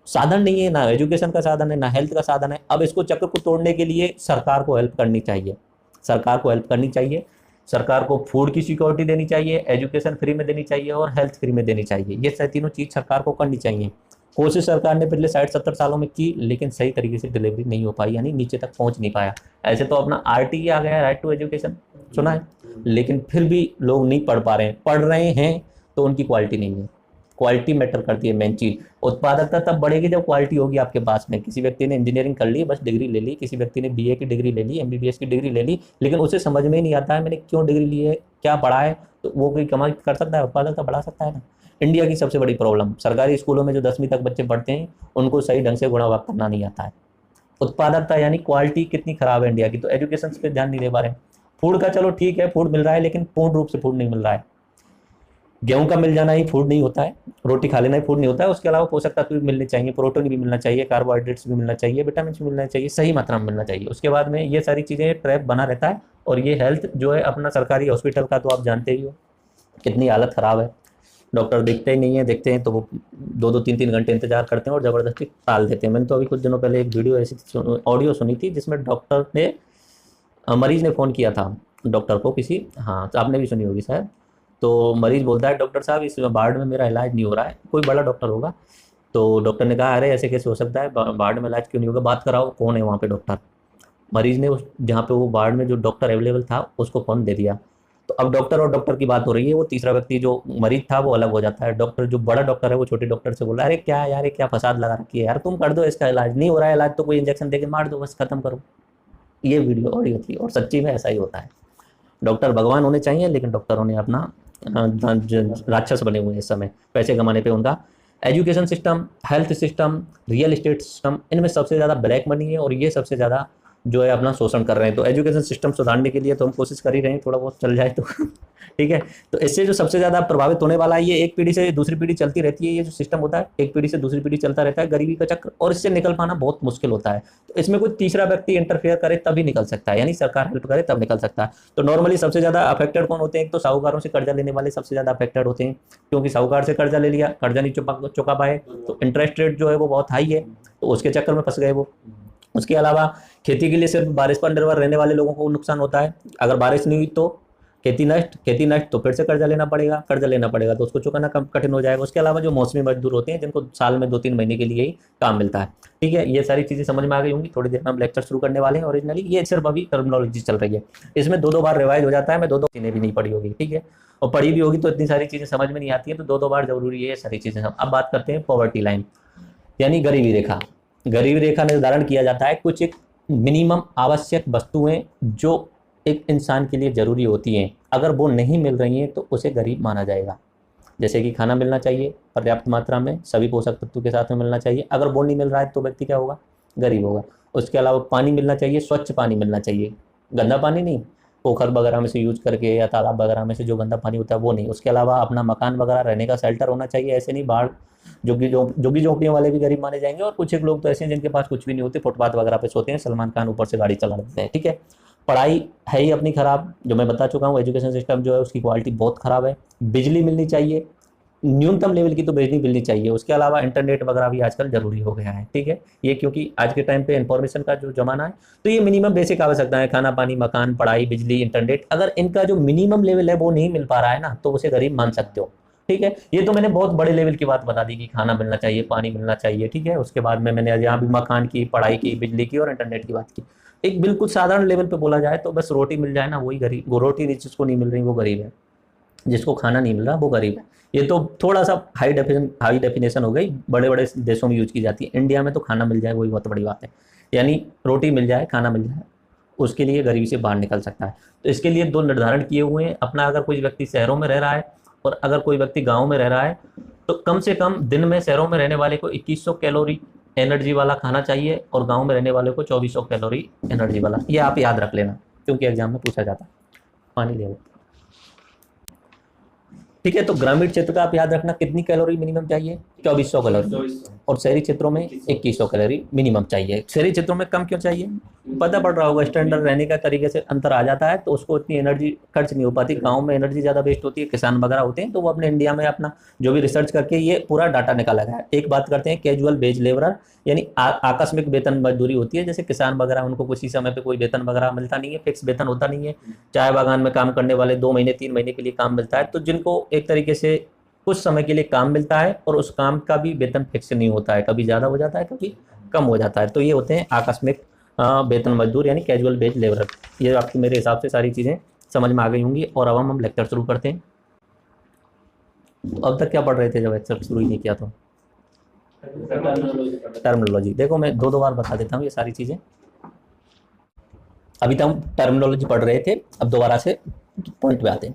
साधन नहीं है, ना एजुकेशन का साधन है, ना हेल्थ का साधन है। अब इसको चक्र को तोड़ने के लिए सरकार को हेल्प करनी चाहिए, सरकार को हेल्प करनी चाहिए। सरकार को फूड की सिक्योरिटी देनी चाहिए, एजुकेशन फ्री में देनी चाहिए और हेल्थ फ्री में देनी चाहिए। ये तीनों चीज़ सरकार को करनी चाहिए। कोशिश सरकार ने पिछले 60-70 सालों में की, लेकिन सही तरीके से डिलीवरी नहीं हो पाई, यानी नीचे तक पहुंच नहीं पाया। ऐसे तो अपना आरटी आ गया है, राइट टू एजुकेशन, सुना है, लेकिन फिर भी लोग नहीं पढ़ पा रहे हैं, पढ़ रहे हैं तो उनकी क्वालिटी नहीं है। क्वालिटी मैटर करती है, मेन चीज। उत्पादकता तब बढ़ेगी जब क्वालिटी होगी आपके पास में। किसी व्यक्ति ने इंजीनियरिंग कर ली, बस डिग्री ले ली, किसी व्यक्ति ने बीए की डिग्री ले ली, एमबीबीएस की डिग्री ले ली, लेकिन उसे समझ में ही नहीं आता है मैंने क्यों डिग्री ली है, क्या पढ़ा है, तो वो कोई कमाई कर सकता है, उत्पादकता बढ़ा सकता है ना। इंडिया की सबसे बड़ी प्रॉब्लम, सरकारी स्कूलों में जो 10वीं तक बच्चे पढ़ते हैं उनको सही ढंग से गुणवत्ता करना नहीं आता है। उत्पादकता यानी क्वालिटी कितनी खराब है इंडिया की, तो एजुकेशन पे ध्यान नहीं दे पा रहे हैं। फूड का चलो ठीक है, फूड मिल रहा है, लेकिन पूर्ण रूप से फूड नहीं मिल रहा है। गेहूं का मिल जाना ही फूड नहीं होता है, रोटी खा लेना ही फूड नहीं होता है, उसके अलावा पोषक तत्व भी मिलने चाहिए, प्रोटीन भी मिलना चाहिए, कार्बोहाइड्रेट्स भी मिलना चाहिए, विटामिन भी मिलना चाहिए, सही मात्रा में मिलना चाहिए। उसके बाद में ये सारी चीज़ें ट्रैप बना रहता है। और ये हेल्थ जो है अपना सरकारी हॉस्पिटल का, तो आप जानते ही हो कितनी हालत ख़राब है। डॉक्टर दिखते ही नहीं है, देखते हैं तो वो 2-2 3-3 घंटे इंतजार करते हैं और ज़बरदस्ती टाल देते हैं। मैंने तो अभी कुछ दिनों पहले एक वीडियो ऐसी ऑडियो सुनी थी जिसमें डॉक्टर ने, मरीज ने फ़ोन किया था डॉक्टर को किसी, हाँ तो आपने भी सुनी होगी शायद। तो मरीज़ बोलता है डॉक्टर साहब इस वार्ड में मेरा इलाज नहीं हो रहा है, कोई बड़ा डॉक्टर होगा। तो डॉक्टर ने कहा अरे ऐसे कैसे हो सकता है, वार्ड में इलाज क्यों नहीं होगा, बात कराओ कौन है वहाँ पे डॉक्टर। मरीज़ ने उस जहाँ पे वो वार्ड में जो डॉक्टर अवेलेबल था उसको फ़ोन दे दिया। तो अब डॉक्टर और डॉक्टर की बात हो रही है, वो तीसरा व्यक्ति जो मरीज था वो अलग हो जाता है। डॉक्टर जो बड़ा डॉक्टर है वो छोटे डॉक्टर से बोला अरे क्या यार, ये क्या फसाद लगा रखी है यार, तुम कर दो इसका इलाज, नहीं हो रहा है इलाज तो कोई इंजेक्शन देके मार दो, बस खत्म करो। ये वीडियो ऑडियो थी और सच्ची में ऐसा ही होता है। डॉक्टर भगवान होने चाहिए, लेकिन डॉक्टरों ने अपना राक्षस बने हुए हैं इस समय पैसे कमाने पे उनका। Education system, health system, real estate system, इनमें सबसे ज़्यादा ब्लैक मनी है और ये सबसे ज़्यादा जो है अपना शोषण कर रहे हैं। तो एजुकेशन सिस्टम सुधारने के लिए तो हम कोशिश कर ही रहे हैं, थोड़ा बहुत चल जाए तो ठीक है। तो इससे जो सबसे ज़्यादा प्रभावित होने वाला है, ये एक पीढ़ी से दूसरी पीढ़ी चलती रहती है, ये जो सिस्टम होता है एक पीढ़ी से दूसरी पीढ़ी चलता रहता है, गरीबी का चक्र, और इससे निकल पाना बहुत मुश्किल होता है। तो इसमें कोई तीसरा व्यक्ति इंटरफेयर करे तभी निकल सकता है, यानी सरकार हेल्प करे तब निकल सकता है। तो नॉर्मली सबसे ज़्यादा अफेक्टेड कौन होते हैं, एक तो साहूकारों से कर्जा लेने वाले सबसे ज़्यादा अफेक्टेड होते हैं, क्योंकि साहूकार से कर्जा ले लिया, कर्जा नहीं चुका पाए तो इंटरेस्ट रेट जो है वो बहुत हाई है, तो उसके चक्कर में फंस गए वो। उसके अलावा खेती के लिए सिर्फ बारिश पर निर्भर रहने वाले लोगों को नुकसान होता है। अगर बारिश नहीं हुई तो खेती नष्ट तो फिर से कर्जा लेना पड़ेगा तो उसको चुकाना कम कठिन हो जाएगा। उसके अलावा जो मौसमी मजदूर होते हैं जिनको साल में 2-3 महीने के लिए ही काम मिलता है। ठीक है, ये सारी चीज़ें समझ में आ गई होंगी। थोड़ी देर में हम लेक्चर शुरू करने वाले हैं। ओरिजिनली ये सिर्फ अभी टर्मिनोलॉजी चल रही है, इसमें 2-2 बार रिवाइज हो जाता है। मैं 2-2 चीज़ें भी नहीं पढ़ी होगी, ठीक है, और पढ़ी भी होगी तो इतनी सारी चीज़ें समझ में नहीं आती है, तो 2-2 बार जरूरी है ये सारी चीज़ें। अब बात करते हैं पॉवर्टी लाइन यानी गरीबी रेखा। गरीबी रेखा निर्धारण किया जाता है कुछ एक मिनिमम आवश्यक वस्तुएं जो एक इंसान के लिए ज़रूरी होती हैं, अगर वो नहीं मिल रही हैं तो उसे गरीब माना जाएगा। जैसे कि खाना मिलना चाहिए पर्याप्त मात्रा में, सभी पोषक तत्वों के साथ में मिलना चाहिए, अगर वो नहीं मिल रहा है तो व्यक्ति क्या होगा, गरीब होगा। उसके अलावा पानी मिलना चाहिए, स्वच्छ पानी मिलना चाहिए, गंदा पानी नहीं, पोखर वगैरह में से यूज करके या तालाब वगैरह में से जो गंदा पानी होता है वो नहीं। उसके अलावा अपना मकान वगैरह रहने का शेल्टर होना चाहिए, ऐसे नहीं बाहर जो झोंपड़ियों वाले भी गरीब माने जाएंगे। और कुछ एक लोग तो ऐसे हैं जिनके पास कुछ भी नहीं होते, फुटपाथ वगैरह पे सोते हैं, सलमान खान ऊपर से गाड़ी चला देते हैं। ठीक है, पढ़ाई है ही अपनी खराब, जो मैं बता चुका हूँ, एजुकेशन सिस्टम जो है उसकी क्वालिटी बहुत खराब है। बिजली मिलनी चाहिए, न्यूनतम लेवल की तो बिजली मिलनी चाहिए। उसके अलावा इंटरनेट वगैरह भी आजकल जरूरी हो गया है। ठीक है, ये क्योंकि आज के टाइम पे इंफॉर्मेशन का जो जमाना है, तो ये मिनिमम बेसिक आवश्यकताएं, खाना पानी मकान पढ़ाई बिजली इंटरनेट, अगर इनका जो मिनिमम लेवल है वो नहीं मिल पा रहा है ना, तो उसे गरीब मान सकते हो। ठीक है, ये तो मैंने बहुत बड़े लेवल की बात बता दी कि खाना मिलना चाहिए, पानी मिलना चाहिए। ठीक है, उसके बाद में मैंने यहाँ भी मकान की, पढ़ाई की, बिजली की और इंटरनेट की बात की। एक बिल्कुल साधारण लेवल पे बोला जाए तो बस रोटी मिल जाए ना, वही गरीब। वो रोटी जिसको नहीं मिल रही वो गरीब है, जिसको खाना नहीं मिल रहा वो गरीब है। ये तो थोड़ा सा हाई डेफिनेशन हो गई, बड़े बड़े देशों में यूज की जाती है। इंडिया में तो खाना मिल जाए वही बहुत बड़ी बात है, यानी रोटी मिल जाए, खाना मिल जाए, उसके लिए गरीबी से बाहर निकल सकता है। तो इसके लिए 2 निर्धारण किए हुए हैं अपना। अगर कोई व्यक्ति शहरों में रह रहा है और अगर कोई व्यक्ति गाँव में रह रहा है, तो कम से कम दिन में शहरों में रहने वाले को 2100 कैलोरी एनर्जी वाला खाना चाहिए और गाँव में रहने वाले को 2400 कैलोरी एनर्जी वाला। ये आप याद रख लेना क्योंकि एग्जाम में पूछा जाता है। पानी ले लो। ठीक है, तो ग्रामीण क्षेत्र का आप याद रखना कितनी कैलोरी मिनिमम चाहिए, 2400 कैलोरी, और शहरी क्षेत्रों में 2100 कैलोरी मिनिमम चाहिए। शहरी क्षेत्रों में कम क्यों चाहिए, पता पड़ रहा होगा, स्टैंडर्ड रहने का तरीके से अंतर आ जाता है, तो उसको इतनी एनर्जी खर्च नहीं हो पाती। गांव में एनर्जी ज़्यादा वेस्ट होती है, किसान वगैरह होते हैं, तो वो अपने इंडिया में अपना जो भी रिसर्च करके ये पूरा डाटा निकाला गया है। एक बात करते हैं कैजुअल वेज लेबरर, यानी आकस्मिक वेतन मजदूरी होती है, जैसे किसान वगैरह, उनको कुछ ही समय पे कोई वेतन वगैरह मिलता नहीं है, फिक्स वेतन होता नहीं है। चाय बागान में काम करने वाले 2 महीने 3 महीने के लिए काम मिलता है, तो जिनको एक तरीके से कुछ समय के लिए काम मिलता है और उस काम का भी वेतन फिक्स नहीं होता है, कभी ज़्यादा हो जाता है कभी कम हो जाता है। तो ये होते हैं आकस्मिक वेतन मजदूर यानी कैजुअल वेज लेबर। ये आपकी मेरे हिसाब से सारी चीज़ें समझ में आ गई होंगी। और अब हम लेक्चर शुरू करते हैं। तो अब तक क्या पढ़ रहे थे जब लेक्चर शुरू ही नहीं किया? तो टर्मिनोलॉजी देखो, मैं दो बार बता देता हूँ ये सारी चीज़ें। अभी तक हम टर्मिनोलॉजी पढ़ रहे थे, अब दोबारा से पॉइंट पे आते हैं।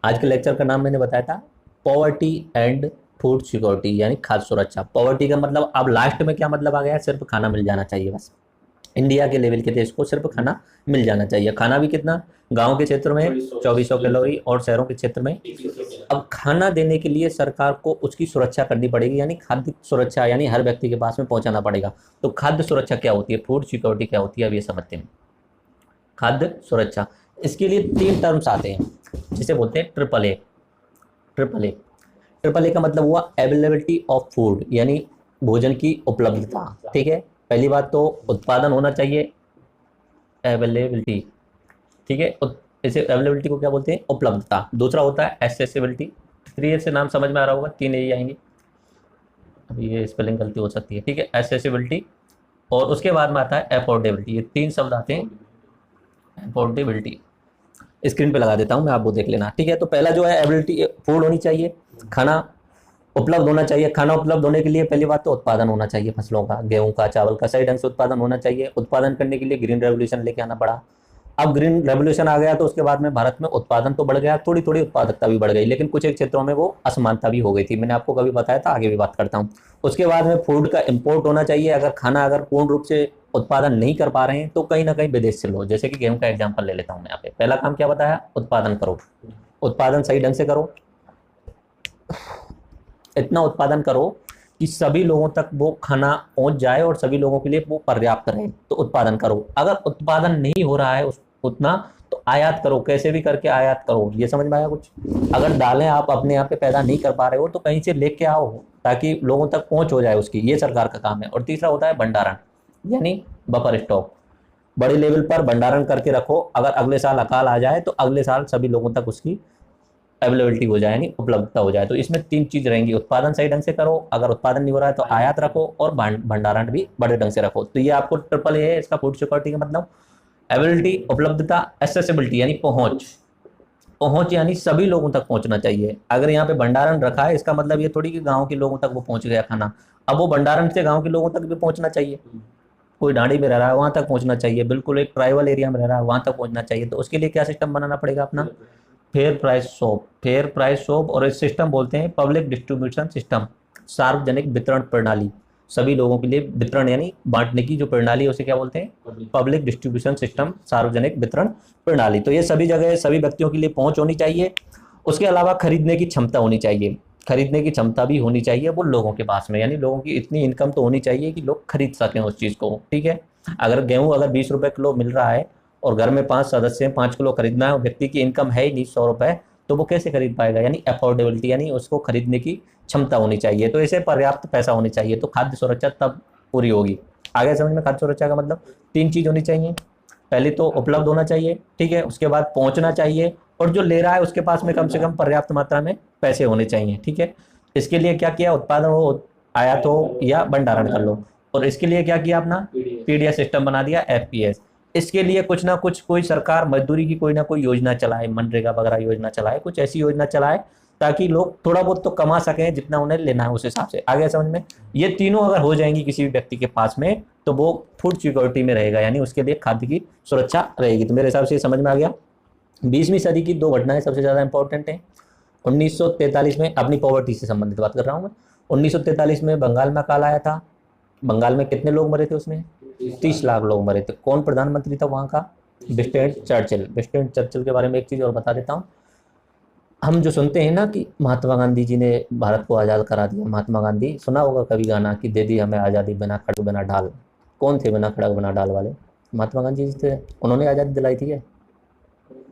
आज के लेक्चर का नाम मैंने बताया था पॉवर्टी एंड फूड सिक्योरिटी यानी खाद्य सुरक्षा। पॉवर्टी का मतलब अब लास्ट में क्या मतलब आ गया, सिर्फ खाना मिल जाना चाहिए बस। इंडिया के लेवल के देश को सिर्फ खाना मिल जाना चाहिए। खाना भी कितना, गांव के क्षेत्र में 2400 कैलोरी और शहरों के क्षेत्र में। अब खाना देने के लिए सरकार को उसकी सुरक्षा करनी पड़ेगी, यानी खाद्य सुरक्षा, यानी हर व्यक्ति के पास में पहुंचाना पड़ेगा। तो खाद्य सुरक्षा क्या होती है, फूड सिक्योरिटी क्या होती है, अब ये समझते हैं। खाद्य सुरक्षा, इसके लिए 3 टर्म्स आते हैं जिसे बोलते हैं triple A. Triple A, triple A का मतलब हुआ अवेलेबिलिटी ऑफ फूड, यानी भोजन की उपलब्धता। ठीक है, पहली बात तो उत्पादन होना चाहिए, अवेलेबिलिटी। ठीक है, इसे अवेलेबिलिटी को क्या बोलते हैं, उपलब्धता। दूसरा होता है एक्सेसिबिलिटी, 3 से नाम समझ में आ रहा होगा, 3 यही आएंगे, अभी ये स्पेलिंग गलती हो सकती है। ठीक है, एक्सेसिबिलिटी, और उसके बाद में आता है अफोर्डेबिलिटी। ये 3 शब्द आते हैं। अफोर्डेबिलिटी स्क्रीन पे लगा देता हूँ मैं, आप वो देख लेना। ठीक है, तो पहला जो है एबिलिटी, फूड होनी चाहिए, खाना उपलब्ध होना चाहिए। खाना उपलब्ध होने के लिए पहली बात तो उत्पादन होना चाहिए फसलों का, गेहूं का, चावल का सही ढंग से उत्पादन होना चाहिए। उत्पादन करने के लिए ग्रीन रेवोल्यूशन लेके आना पड़ा। अब ग्रीन रेवोल्यूशन आ गया तो उसके बाद में भारत में उत्पादन तो बढ़ गया, थोड़ी थोड़ी उत्पादकता भी बढ़ गई, लेकिन कुछ एक क्षेत्रों में वो असमानता भी हो गई थी। मैंने आपको कभी बताया था, आगे भी बात करता हूँ। उसके बाद में फूड का इम्पोर्ट होना चाहिए। अगर खाना अगर पूर्ण रूप से उत्पादन नहीं कर पा रहे हैं तो कहीं ना कहीं विदेश से लो। जैसे कि गेहूं का एग्जाम्पल ले लेता हूँ मैं यहाँ पे। पहला काम क्या बताया, उत्पादन करो, उत्पादन सही ढंग से करो, इतना उत्पादन करो कि सभी लोगों तक वो खाना पहुंच जाए और सभी लोगों के लिए वो पर्याप्त रहे। तो उत्पादन करो। अगर उत्पादन नहीं हो रहा है उतना, तो आयात करो, कैसे भी करके आयात करो। ये समझ में आया कुछ? अगर दालें आप अपने यहाँ पे पैदा नहीं कर पा रहे हो तो कहीं से लेके आओ ताकि लोगों तक पहुंच हो जाए उसकी, ये सरकार का काम है। और तीसरा होता है भंडारण, यानी बफर स्टॉक, बड़े लेवल पर भंडारण करके रखो। अगर अगले साल अकाल आ जाए तो अगले साल सभी लोगों तक उसकी अवेलेबिलिटी हो जाए, यानी उपलब्धता हो जाए। तो इसमें 3 चीज रहेंगी, उत्पादन सही ढंग से करो, अगर उत्पादन नहीं हो रहा है तो आयात रखो, और भंडारण भी बड़े ढंग से रखो। तो ये आपको ट्रिपल ए है इसका, फूड सिक्योरिटी का मतलब अवेलेबिलिटी, उपलब्धता, एक्सेसिबिलिटी यानी पहुंच। पहुंच यानी सभी लोगों तक पहुंचना चाहिए। अगर यहाँ पे भंडारण रखा है इसका मतलब ये थोड़ी कि गांव के लोगों तक वो पहुंच गया खाना। अब वो भंडारण से गांव के लोगों तक भी पहुंचना चाहिए। कोई ढाणी में रह रहा है वहां तक पहुंचना चाहिए, बिल्कुल एक ट्राइबल एरिया में रह रहा है वहां तक पहुंचना चाहिए। तो उसके लिए क्या सिस्टम बनाना पड़ेगा अपना, fair price shop. Fair price shop, और इस सिस्टम बोलते हैं पब्लिक डिस्ट्रीब्यूशन सिस्टम, सार्वजनिक वितरण प्रणाली। सभी लोगों के लिए वितरण यानी बांटने की जो प्रणाली है उसे क्या बोलते हैं, पब्लिक डिस्ट्रीब्यूशन सिस्टम, सार्वजनिक वितरण प्रणाली। तो ये सभी जगह सभी व्यक्तियों के लिए पहुंच होनी चाहिए। उसके अलावा खरीदने की क्षमता होनी चाहिए। खरीदने की क्षमता भी होनी चाहिए वो लोगों के पास में, यानी लोगों की इतनी इनकम तो होनी चाहिए कि लोग खरीद सकें उस चीज़ को। ठीक है, अगर गेहूं अगर 20 रुपए किलो मिल रहा है और घर में 5 सदस्य हैं, 5 किलो खरीदना है, व्यक्ति की इनकम है ही नहीं 100 रुपए, तो वो कैसे खरीद पाएगा? यानी अफोर्डेबिलिटी, यानी उसको खरीदने की क्षमता होनी चाहिए। तो इसे पर्याप्त पैसा होनी चाहिए, तो खाद्य सुरक्षा तब पूरी होगी। आगे समझ में, खाद्य सुरक्षा का मतलब 3 चीज होनी चाहिए। पहले तो उपलब्ध होना चाहिए, ठीक है, उसके बाद पहुंचना चाहिए, और जो ले रहा है उसके पास में कम से कम पर्याप्त मात्रा में पैसे होने चाहिए। ठीक है, इसके लिए क्या किया, उत्पादन हो, आयात हो या भंडारण कर लो। और इसके लिए क्या किया, अपना पीडीएस सिस्टम बना दिया, एफपीएस। इसके लिए कुछ ना कुछ कोई सरकार मजदूरी की कोई ना कोई योजना चलाए, मनरेगा वगैरह योजना चलाए, कुछ ऐसी योजना चलाए ताकि लोग थोड़ा बहुत तो कमा सकें जितना उन्हें लेना है उस हिसाब से। आगे समझ में, ये तीनों अगर हो जाएंगी किसी भी व्यक्ति के पास में तो वो फूड सिक्योरिटी में रहेगा, यानी उसके लिए खाद्य की सुरक्षा रहेगी। तो मेरे हिसाब से समझ में आ गया। 20वीं सदी की 2 घटनाएं सबसे ज़्यादा इंपॉर्टेंट हैं। 1943 में, अपनी पॉवर्टी से संबंधित बात कर रहा हूँ मैं, 1943 में बंगाल में अकाल आया था। बंगाल में कितने लोग मरे थे उसमें? 30 लाख लोग मरे थे। कौन प्रधानमंत्री था वहाँ का? Winston Churchill. विंस्टन चर्चिल के बारे में एक चीज़ और बता देता हूँ। हम जो सुनते हैं ना कि महात्मा गांधी जी ने भारत को आज़ाद करा दिया, महात्मा गांधी, सुना होगा कभी गाना कि दे दी हमें आज़ादी बिना खड़ग बिना ढाल। कौन थे बिना खड़ग बिना ढाल वाले? महात्मा गांधी जी थे। उन्होंने आज़ादी दिलाई थी क्या?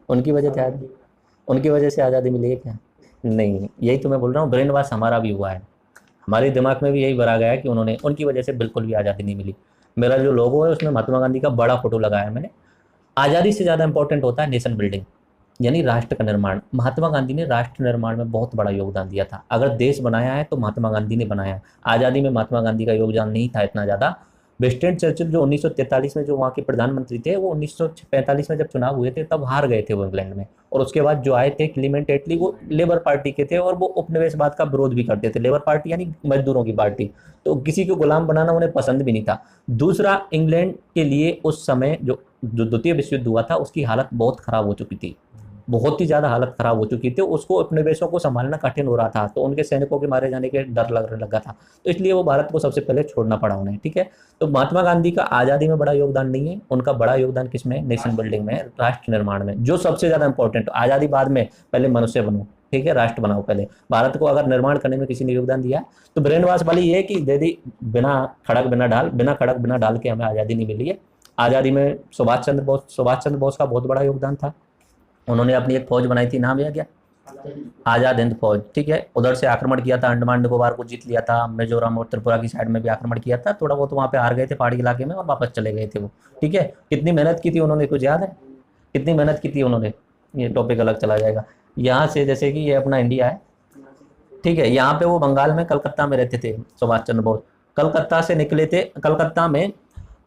उनकी वजह से उनकी वजह से आज़ादी मिली है क्या? नहीं। यही तो मैं बोल रहा हूँ, ब्रेन वॉश हमारा भी हुआ है, हमारे दिमाग में भी यही भरा गया है कि उन्होंने, उनकी वजह से बिल्कुल भी आज़ादी नहीं मिली। मेरा जो लोगो है उसमें महात्मा गांधी का बड़ा फोटो लगाया है मैंने। आज़ादी से ज़्यादा इंपॉर्टेंट होता है नेशन बिल्डिंग। यानी राष्ट्र का निर्माण। महात्मा गांधी ने राष्ट्र निर्माण में बहुत बड़ा योगदान दिया था। अगर देश बनाया है तो महात्मा गांधी ने बनाया है। आज़ादी में महात्मा गांधी का योगदान नहीं था इतना ज़्यादा। विंस्टन चर्चिल जो 1943 में जो वहाँ के प्रधानमंत्री थे, वो 1945 में जब चुनाव हुए थे तब हार गए थे वो इंग्लैंड में। और उसके बाद जो आए थे क्लीमेंट एटली, वो लेबर पार्टी के थे और वो उपनिवेशवाद का विरोध भी करते थे। लेबर पार्टी यानी मजदूरों की पार्टी, तो किसी को गुलाम बनाना उन्हें पसंद भी नहीं था। दूसरा, इंग्लैंड के लिए उस समय जो जो द्वितीय विश्व युद्ध हुआ था उसकी हालत बहुत खराब हो चुकी थी, बहुत ही ज़्यादा हालत खराब हो चुकी थी। उसको उपनिवेशों को संभालना कठिन हो रहा था, तो उनके सैनिकों के मारे जाने के डर लगने लगा था, तो इसलिए वो भारत को सबसे पहले छोड़ना पड़ा उन्हें। ठीक है, तो महात्मा गांधी का आज़ादी में बड़ा योगदान नहीं है, उनका बड़ा योगदान किसमें? नेशन बिल्डिंग में, राष्ट्र निर्माण में, जो सबसे ज़्यादा इंपॉर्टेंट। आज़ादी बाद में, पहले मनुष्य बनो, ठीक है, राष्ट्र बनाओ पहले। भारत को अगर निर्माण करने में किसी ने योगदान दिया तो ब्रेन वॉश वाली ये है कि दीदी बिना खड़क बिना डाल के हमें आज़ादी नहीं मिली है। आज़ादी में सुभाष चंद्र बोस का बहुत बड़ा योगदान था। उन्होंने अपनी एक फौज बनाई थी, नाम याद क्या? आजाद हिंद फौज। ठीक है, उधर से आक्रमण किया था, अंडमान निकोबार को जीत लिया था, मिजोरम और त्रिपुरा की साइड में भी आक्रमण किया था। थोड़ा बहुत वहाँ पे हार गए थे पहाड़ी इलाके में और वापस चले गए थे वो। ठीक है, कितनी मेहनत की थी उन्होंने, कुछ याद है कितनी मेहनत की थी उन्होंने? ये टॉपिक अलग चला जाएगा। यहाँ से जैसे कि ये अपना इंडिया है, ठीक है, यहाँ पे वो बंगाल में कलकत्ता में रहते थे सुभाष चंद्र बोस। कलकत्ता से निकले थे, कलकत्ता में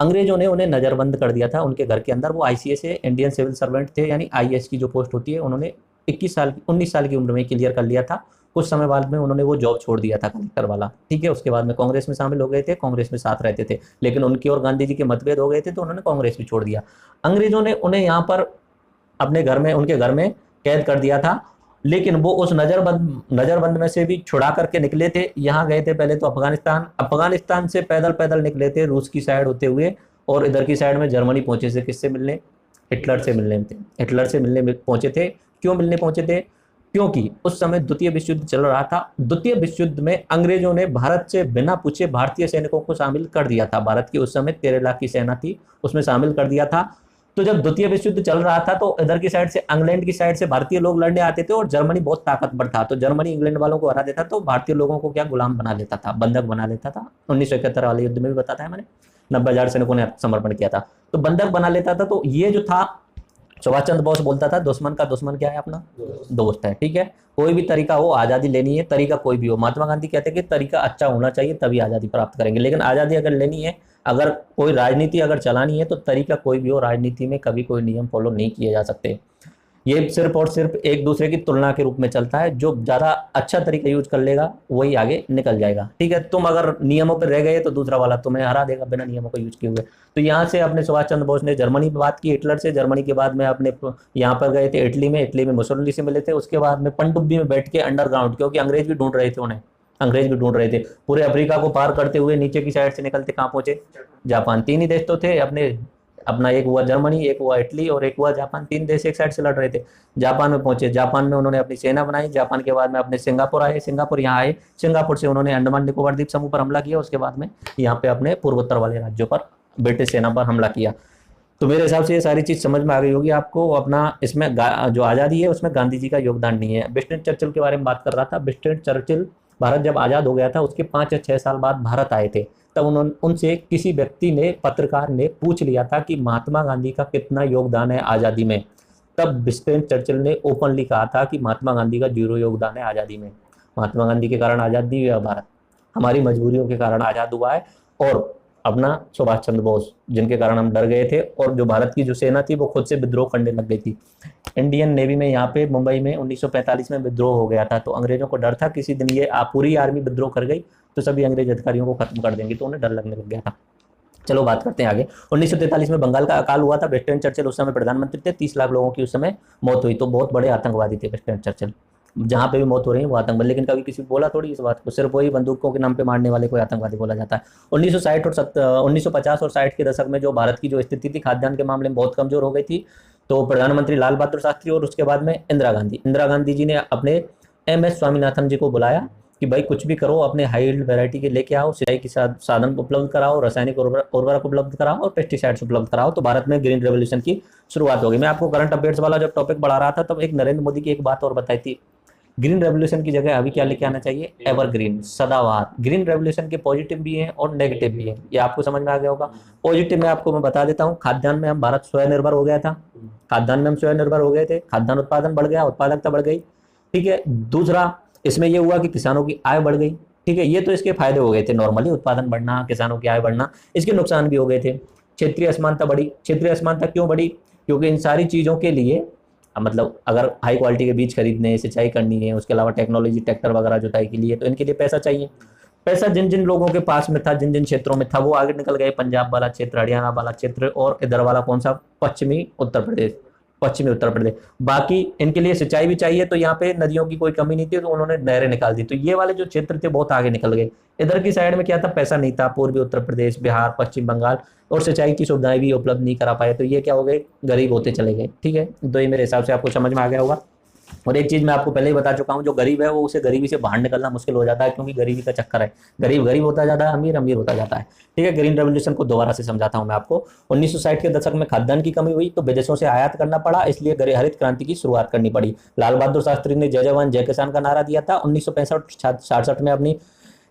अंग्रेजों ने उन्हें नज़रबंद कर दिया था उनके घर के अंदर। वो आईसीएस से इंडियन सिविल सर्वेंट थे, यानी आईएएस की जो पोस्ट होती है उन्होंने 19 साल की उम्र में क्लियर कर लिया था। कुछ समय बाद में उन्होंने वो जॉब छोड़ दिया था कलेक्टर वाला। ठीक है, उसके बाद में कांग्रेस में शामिल हो गए थे, कांग्रेस में साथ रहते थे, लेकिन उनकी और गांधी जी के मतभेद हो गए थे तो उन्होंने कांग्रेस भी छोड़ दिया। अंग्रेजों ने उन्हें यहाँ पर अपने घर में, उनके घर में कैद कर दिया था, लेकिन वो उस नजरबंद में से भी छुड़ा करके निकले थे। यहाँ गए थे पहले तो अफगानिस्तान से पैदल निकले थे रूस की साइड होते हुए, और इधर की साइड में जर्मनी पहुंचे थे। किससे मिलने? हिटलर से मिलने पहुंचे थे। क्यों मिलने पहुंचे थे? क्योंकि उस समय द्वितीय विश्व युद्ध चल रहा था। द्वितीय विश्व युद्ध में अंग्रेजों ने भारत से बिना पूछे भारतीय सैनिकों को शामिल कर दिया था। भारत की उस समय 13 लाख की सेना थी, उसमें शामिल कर दिया था। तो जब द्वितीय विश्व युद्ध चल रहा था तो इधर की साइड से, इंग्लैंड की साइड से भारतीय लोग लड़ने आते थे, और जर्मनी बहुत ताकतवर था, तो जर्मनी इंग्लैंड वालों को हरा देता, तो भारतीय लोगों को क्या गुलाम बना लेता था, बंधक बना लेता था। 1971 वाले युद्ध में भी बताया मैंने, 90,000 सैनिकों ने समर्पण किया था, तो बंधक बना लेता था। तो ये जो था, सुभाष चंद्र बोस बोलता था दुश्मन का दुश्मन क्या है? अपना दोस्त है। ठीक है, कोई भी तरीका हो, आज़ादी लेनी है, तरीका कोई भी हो। महात्मा गांधी कहते हैं कि तरीका अच्छा होना चाहिए तभी आज़ादी प्राप्त करेंगे, लेकिन आज़ादी अगर लेनी है, अगर कोई राजनीति अगर चलानी है, तो तरीका कोई भी हो, राजनीति में कभी कोई नियम फॉलो नहीं किए जा सकते। ये सिर्फ और सिर्फ एक दूसरे की तुलना के रूप में चलता है। जो ज़्यादा अच्छा तरीका यूज कर लेगा वही आगे निकल जाएगा। ठीक है, तुम अगर नियमों पर रह गए तो दूसरा वाला तुम्हें हरा देगा बिना नियमों का यूज किए हुए। तो यहाँ से अपने सुभाष चंद्र बोस ने जर्मनी में बात की हिटलर से, जर्मनी के बाद में अपने यहाँ पर गए थे इटली में मुसोलिनी से मिले थे। उसके बाद में पनडुब्बी में बैठ के अंडरग्राउंड, क्योंकि अंग्रेज भी ढूंढ रहे थे उन्हें, पूरे अफ्रीका को पार करते हुए नीचे की साइड से निकलते कहाँ पहुंचे? जापान। 3 ही देश तो थे अपना एक हुआ जर्मनी, एक हुआ इटली और एक हुआ जापान। 3 देश एक साइड से लड़ रहे थे। जापान में पहुंचे, जापान में उन्होंने अपनी सेना बनाई। जापान के बाद में अपने सिंगापुर यहाँ आए। सिंगापुर से उन्होंने अंडमान निकोबार द्वीप समूह पर हमला किया। उसके बाद में यहाँ पे अपने पूर्वोत्तर वाले राज्यों पर ब्रिटिश सेना पर हमला किया। तो मेरे हिसाब से ये सारी चीज़ समझ में आ गई होगी आपको। अपना इसमें जो आज़ादी है उसमें गांधी जी का योगदान नहीं है। विंस्टन चर्चिल के बारे में बात कर रहा था। विंस्टन चर्चिल भारत जब आज़ाद हो गया था उसके 5 या 6 साल बाद भारत आए थे। तब उनसे किसी व्यक्ति ने, पत्रकार ने पूछ लिया था कि महात्मा गांधी का कितना योगदान है आज़ादी में। तब विंस्टन चर्चिल ने ओपनली कहा था कि महात्मा गांधी का 0 योगदान है आज़ादी में। महात्मा गांधी के कारण आज़ाद नहीं हुआ भारत, हमारी मजबूरियों के कारण आज़ाद हुआ है। और अपना सुभाष चंद्र बोस, जिनके कारण हम डर गए थे, और जो भारत की जो सेना थी वो खुद से विद्रोह करने लग गई थी। इंडियन नेवी में यहाँ पे मुंबई में 1945 में विद्रोह हो गया था। तो अंग्रेजों को डर था किसी दिन ये पूरी आर्मी विद्रोह कर गई तो सभी अंग्रेज अधिकारियों को खत्म कर देंगे, तो उन्हें डर लगने लग गया था। चलो बात करते हैं आगे। 1943 में बंगाल का अकाल हुआ था। विंस्टन चर्चिल उस समय प्रधानमंत्री थे। 30 लाख लोगों की उस समय मौत हुई। तो बहुत बड़े आतंकवादी थे विंस्टन चर्चिल। जहाँ पे भी मौत हो रही है वो आतंकवादी, लेकिन कभी किसी बोला थोड़ी इस बात को, सिर्फ वही बंदूकों के नाम पे मारने वाले को आतंकवादी बोला जाता है। 1950 और 60 के दशक में जो भारत की जो स्थिति थी खाद्यान्न के मामले में बहुत कमजोर हो गई थी। तो प्रधानमंत्री लाल बहादुर शास्त्री और उसके बाद में इंदिरा गांधी जी ने अपने MS स्वामीनाथन जी को बुलाया कि भाई कुछ भी करो, अपने हाई यील्ड वैरायटी के लेके आओ, सिंचाई के साधन उपलब्ध कराओ, रासायनिक उर्वरक उपलब्ध कराओ और पेस्टिसाइड्स उपलब्ध कराओ। तो भारत में ग्रीन रेवोल्यूशन की शुरुआत हो गई। मैं आपको करंट अफेयर्स वाला जब टॉपिक बढ़ा रहा था तब एक नरेंद्र मोदी की एक बात और बताई थी, ग्रीन रेवोल्यूशन की जगह अभी क्या लेके आना चाहिए? एवरग्रीन, सदाबहार। ग्रीन रेवोल्यूशन के पॉजिटिव भी हैं और नेगेटिव भी हैं, ये आपको समझ में आ गया होगा। पॉजिटिव में आपको मैं बता देता हूँ, खाद्यान्न में हम भारत स्वनिर्भर हो गया था। खाद्यान्न में हम स्वनिर्भर हो गए थे, खाद्यान्न उत्पादन बढ़ गया, उत्पादकता बढ़ गई, ठीक है। दूसरा इसमें ये हुआ कि किसानों की आय बढ़ गई, ठीक है। ये तो इसके फायदे हो गए थे, नॉर्मली उत्पादन बढ़ना, किसानों की आय बढ़ना। इसके नुकसान भी हो गए थे। क्षेत्रीय असमानता बढ़ी। क्षेत्रीय असमानता क्यों बढ़ी? क्योंकि इन सारी चीज़ों के लिए मतलब अगर हाई क्वालिटी के बीज खरीदने, सिंचाई करनी है, उसके अलावा टेक्नोलॉजी, ट्रैक्टर वगैरह जुताई के लिए, तो इनके लिए पैसा चाहिए। पैसा जिन जिन लोगों के पास में था, जिन जिन क्षेत्रों में था, वो आगे निकल गए। पंजाब वाला क्षेत्र, हरियाणा वाला क्षेत्र, और इधर वाला कौन सा, पश्चिमी उत्तर प्रदेश, पश्चिमी उत्तर प्रदेश। बाकी इनके लिए सिंचाई भी चाहिए, तो यहाँ पे नदियों की कोई कमी नहीं थी, तो उन्होंने नहरें निकाल दी। तो ये वाले जो क्षेत्र थे बहुत आगे निकल गए। इधर की साइड में क्या था, पैसा नहीं था, पूर्वी उत्तर प्रदेश, बिहार, पश्चिम बंगाल, और सिंचाई की सुविधाएं भी उपलब्ध नहीं करा पाए, तो ये क्या हो गए, गरीब होते चले गए, ठीक है। तो ये मेरे हिसाब से आपको समझ में आ गया होगा। और एक चीज मैं आपको पहले ही बता चुका हूँ, जो गरीब है वो उसे गरीबी से बाहर निकलना मुश्किल हो जाता है, क्योंकि गरीबी का चक्कर है। गरीब गरीब होता जाता है, अमीर अमीर होता जाता है, ठीक है। ग्रीन रेवोल्यूशन को दोबारा से समझाता हूँ मैं आपको। 1960 के दशक में खाद्यान्न की कमी हुई, तो विदेशों से आयात करना पड़ा, इसलिए हरित क्रांति की शुरुआत करनी पड़ी। लाल बहादुर शास्त्री ने जय जवान जय किसान का नारा दिया था। 1965-66 में अपनी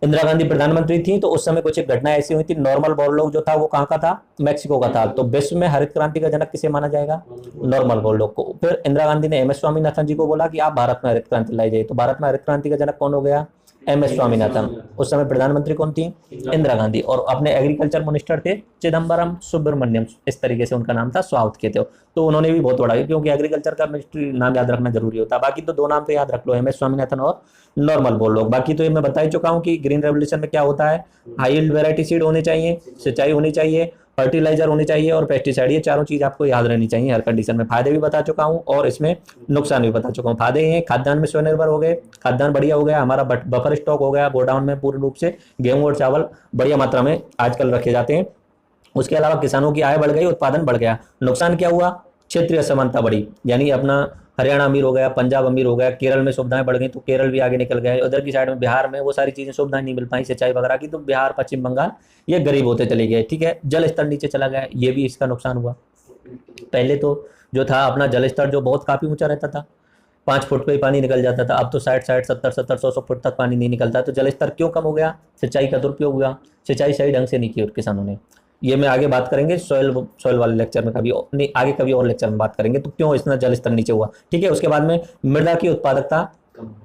इंदिरा गांधी प्रधानमंत्री थी, तो उस समय कुछ एक घटना ऐसी हुई थी। नॉर्मल बोरलॉग जो था वो कहाँ का था, मैक्सिको का था। तो विश्व में हरित क्रांति का जनक किसे माना जाएगा, नॉर्मल बोरलॉग को। फिर इंदिरा गांधी ने एम एस स्वामीनाथन जी को बोला कि आप भारत में हरित क्रांति लाई जाए, तो भारत में हरित क्रांति का जनक कौन हो गया, एम एस स्वामीनाथन। उस समय प्रधानमंत्री कौन थी, इंदिरा गांधी। और अपने एग्रीकल्चर मिनिस्टर थे चिदम्बरम सुब्रमण्यम, इस तरीके से उनका नाम था, साउथ के थे। तो उन्होंने भी बहुत बड़ा, क्योंकि एग्रीकल्चर का मिनिस्ट्री नाम याद रखना जरूरी होता है। बाकी तो दो नाम तो याद रख लो, एम एस स्वामीनाथन और नॉर्मल बोरलॉग। बाकी तो ये मैं बता ही चुका हूँ कि ग्रीन रेवोल्यूशन में क्या होता है, हाई यील्ड वैरायटी सीड होने चाहिए, सिंचाई होनी चाहिए, फर्टिलाइजर होनी चाहिए, और पेस्टिसाइड। ये चारों चीज आपको याद रहनी चाहिए हर कंडीशन में। फायदे भी बता चुका हूँ और इसमें नुकसान भी बता चुका हूँ। फायदे ये खाद्यान्न में स्वनिर्भर हो गए, खाद्यान्न बढ़िया हो गया, हमारा बफर स्टॉक हो गया गोडाउन में, पूर्ण रूप से गेहूं और चावल बढ़िया मात्रा में आजकल रखे जाते हैं। उसके अलावा किसानों की आय बढ़ गई, उत्पादन बढ़ गया। नुकसान क्या हुआ, क्षेत्रीय असमानता बढ़ी, यानी अपना हरियाणा अमीर हो गया, पंजाब अमीर हो गया, केरल में सुविधाएं बढ़ गई, तो केरल भी आगे निकल गए। उधर की साइड में बिहार में वो सारी चीजें सुविधाएं नहीं मिल पाई, सिंचाई वगैरह की, तो बिहार, पश्चिम बंगाल ये गरीब होते चले गए, ठीक है। जल स्तर नीचे चला गया, ये भी इसका नुकसान हुआ। पहले तो जो था अपना जल स्तर जो बहुत काफी ऊंचा रहता था, 5 फुट पे ही पानी निकल जाता था, अब तो 60-60, 70-70, 100-100 फुट तक पानी नहीं निकलता। तो जल स्तर क्यों कम हो गया, सिंचाई का दुरुपयोग हुआ, सिंचाई सही ढंग से नहीं की किसानों ने। ये मैं आगे बात करेंगे सॉइल वाले लेक्चर में, कभी नहीं, आगे कभी और लेक्चर में बात करेंगे तो क्यों इतना जल स्तर नीचे हुआ, ठीक है। उसके बाद में मृदा की उत्पादकता